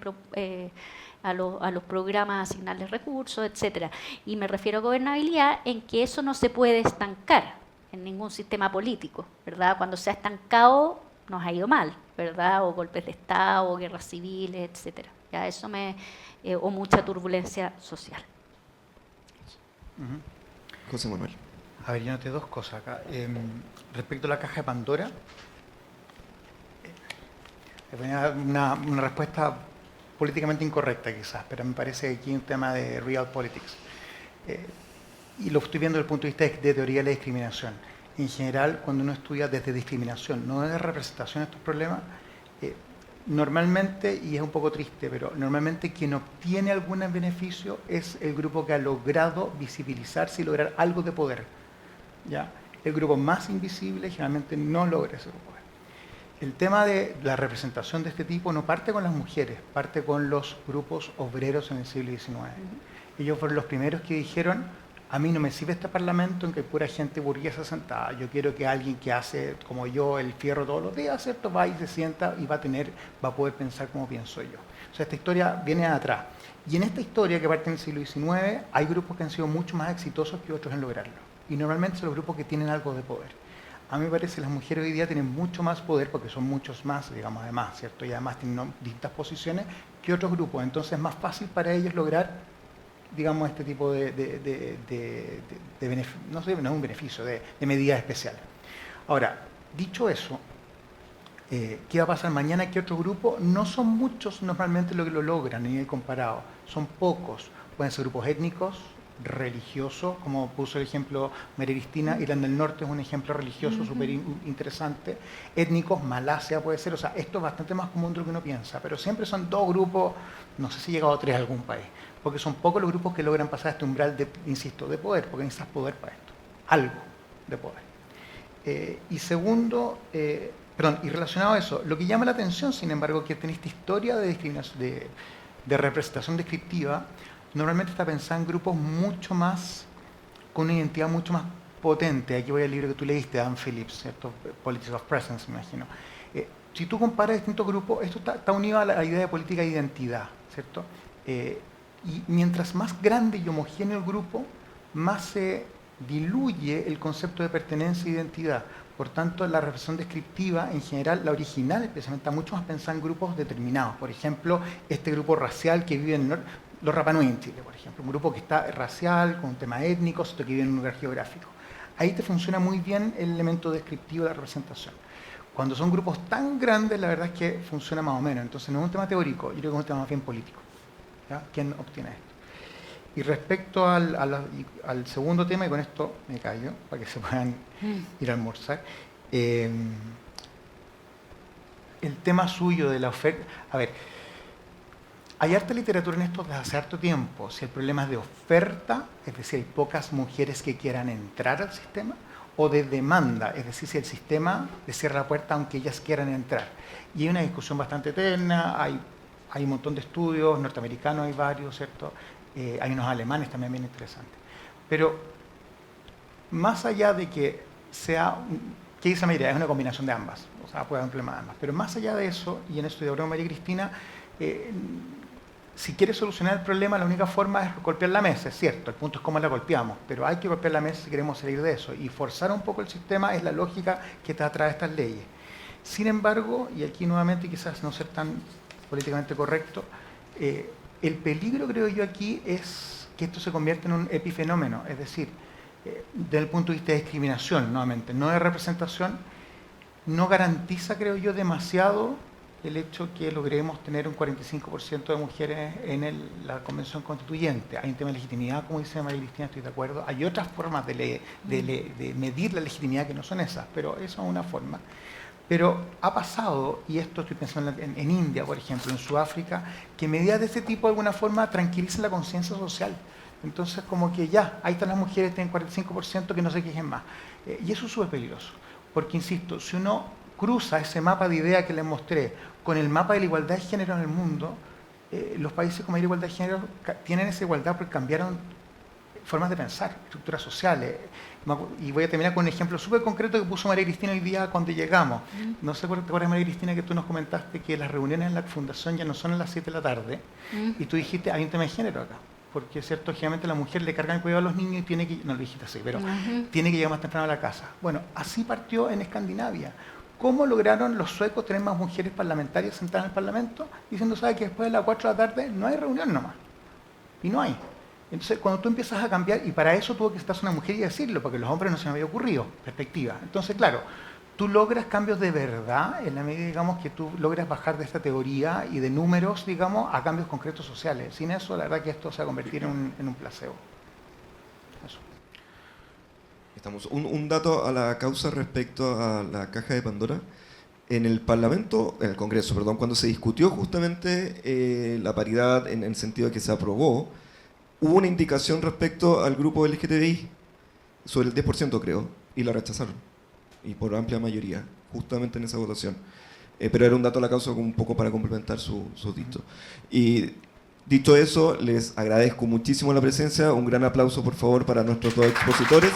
a los programas, asignarles recursos, etcétera. Y me refiero a gobernabilidad en que eso no se puede estancar en ningún sistema político, ¿verdad? Cuando se ha estancado, nos ha ido mal, ¿verdad? O golpes de Estado, o guerras civiles, etcétera. Ya eso o mucha turbulencia social. José Manuel. A ver, yo noté dos cosas acá. Respecto a la caja de Pandora, le ponía una respuesta políticamente incorrecta quizás, pero me parece que aquí hay un tema de real politics. Y lo estoy viendo desde el punto de vista de teoría de la discriminación. En general, cuando uno estudia desde discriminación, no desde representación de estos problemas, normalmente, y es un poco triste, pero normalmente quien obtiene algún beneficio es el grupo que ha logrado visibilizarse y lograr algo de poder, ¿ya? El grupo más invisible generalmente no logra ese poder. El tema de la representación de este tipo no parte con las mujeres, parte con los grupos obreros en el siglo XIX. Ellos fueron los primeros que dijeron, a mí no me sirve este parlamento en que hay pura gente burguesa sentada, yo quiero que alguien que hace como yo el fierro todos los días, ¿cierto? Va y se sienta y va a poder pensar como pienso yo. O sea, esta historia viene de atrás. Y en esta historia que parte en el siglo XIX, hay grupos que han sido mucho más exitosos que otros en lograrlo. Y normalmente son los grupos que tienen algo de poder. A mí me parece que las mujeres hoy día tienen mucho más poder porque son muchos más, digamos, además, ¿cierto? Y además tienen distintas posiciones que otros grupos. Entonces es más fácil para ellos lograr, digamos, este tipo de beneficio, no es un beneficio, de medidas especiales. Ahora, dicho eso, ¿qué va a pasar mañana? ¿Qué otro grupo? No son muchos normalmente los que lo logran a nivel comparado, son pocos. Pueden ser grupos étnicos, religioso, como puso el ejemplo María Cristina, Irlanda del Norte es un ejemplo religioso súper interesante, étnicos, Malasia puede ser, o sea, esto es bastante más común de lo que uno piensa, pero siempre son dos grupos, no sé si ha llegado a tres a algún país, porque son pocos los grupos que logran pasar este umbral de, insisto, de poder, porque necesitas poder para esto, algo de poder. Y segundo, y relacionado a eso, lo que llama la atención, sin embargo, que tiene esta historia de discriminación, de representación descriptiva normalmente está pensada en grupos mucho más, con una identidad mucho más potente. Aquí voy al libro que tú leíste, Dan Phillips, ¿cierto? Politics of Presence, me imagino. Si tú comparas distintos grupos, esto está unido a la idea de política de identidad, ¿cierto? Y mientras más grande y homogéneo el grupo, más se diluye el concepto de pertenencia e identidad. Por tanto, la representación descriptiva, en general, la original especialmente, está mucho más pensada en grupos determinados. Por ejemplo, este grupo racial que vive en los Rapa Nui en Chile, por ejemplo. Un grupo que está racial, con un tema étnico, que vive en un lugar geográfico. Ahí te funciona muy bien el elemento descriptivo de la representación. Cuando son grupos tan grandes, la verdad es que funciona más o menos. Entonces, no es un tema teórico, yo creo que es un tema más bien político. ¿Ya? ¿Quién obtiene esto? Y respecto al segundo tema, y con esto me callo, para que se puedan ir a almorzar, el tema suyo de la oferta... A ver, hay harta literatura en esto desde hace harto tiempo. Si el problema es de oferta, es decir, hay pocas mujeres que quieran entrar al sistema, o de demanda, es decir, si el sistema les cierra la puerta aunque ellas quieran entrar. Y hay una discusión bastante eterna, hay un montón de estudios, norteamericanos hay varios, ¿cierto? Hay unos alemanes también bien interesantes. Pero más allá de que sea, ¿qué dice María? Es una combinación de ambas, o sea, puede haber un problema de ambas. Pero más allá de eso, y en esto de habló María Cristina, si quieres solucionar el problema, la única forma es golpear la mesa, es cierto, el punto es cómo la golpeamos, pero hay que golpear la mesa si queremos salir de eso. Y forzar un poco el sistema es la lógica que te atrae a estas leyes. Sin embargo, y aquí nuevamente quizás no ser tan políticamente correcto, el peligro, creo yo, aquí es que esto se convierta en un epifenómeno, es decir, desde el punto de vista de discriminación, nuevamente, no de representación, no garantiza, creo yo, demasiado el hecho que logremos tener un 45% de mujeres en la Convención Constituyente. Hay un tema de legitimidad, como dice María Cristina, estoy de acuerdo. Hay otras formas de medir la legitimidad que no son esas, pero eso es una forma. Pero ha pasado, y esto estoy pensando en India, por ejemplo, en Sudáfrica, que medidas de este tipo de alguna forma tranquilizan la conciencia social. Entonces, como que ya, ahí están las mujeres, tienen 45%, que no se quejen más. Y eso es súper peligroso, porque, insisto, si uno cruza ese mapa de ideas que les mostré con el mapa de la igualdad de género en el mundo, los países con mayor igualdad de género tienen esa igualdad porque cambiaron formas de pensar, estructuras sociales. Y voy a terminar con un ejemplo súper concreto que puso María Cristina hoy día cuando llegamos. No sé, ¿te acuerdas, María Cristina, que tú nos comentaste que las reuniones en la fundación ya no son a las 7 de la tarde? Y tú dijiste, hay un tema de género acá. Porque, ¿cierto? Generalmente la mujer le cargan el cuidado a los niños y tiene que, no lo dijiste así, pero tiene que llegar más temprano a la casa. Bueno, así partió en Escandinavia. ¿Cómo lograron los suecos tener más mujeres parlamentarias sentadas en el Parlamento? Diciendo, ¿sabes? Que después de las 4 de la tarde no hay reunión nomás. Y no hay. Entonces, cuando tú empiezas a cambiar, y para eso tuvo que estar una mujer y decirlo, porque a los hombres no se me había ocurrido, perspectiva. Entonces, claro, tú logras cambios de verdad en la medida, digamos, que tú logras bajar de esta teoría y de números, digamos, a cambios concretos sociales. Sin eso, la verdad que esto se va a convertir en un placebo. Eso. Estamos. Un dato a la causa respecto a la caja de Pandora. En el Parlamento, en el Congreso, perdón, cuando se discutió justamente la paridad en el sentido de que se aprobó, hubo una indicación respecto al grupo LGTBI, sobre el 10% creo, y la rechazaron, y por amplia mayoría, justamente en esa votación. Pero era un dato a la causa un poco para complementar su dicho. Y dicho eso, les agradezco muchísimo la presencia, un gran aplauso por favor para nuestros dos expositores.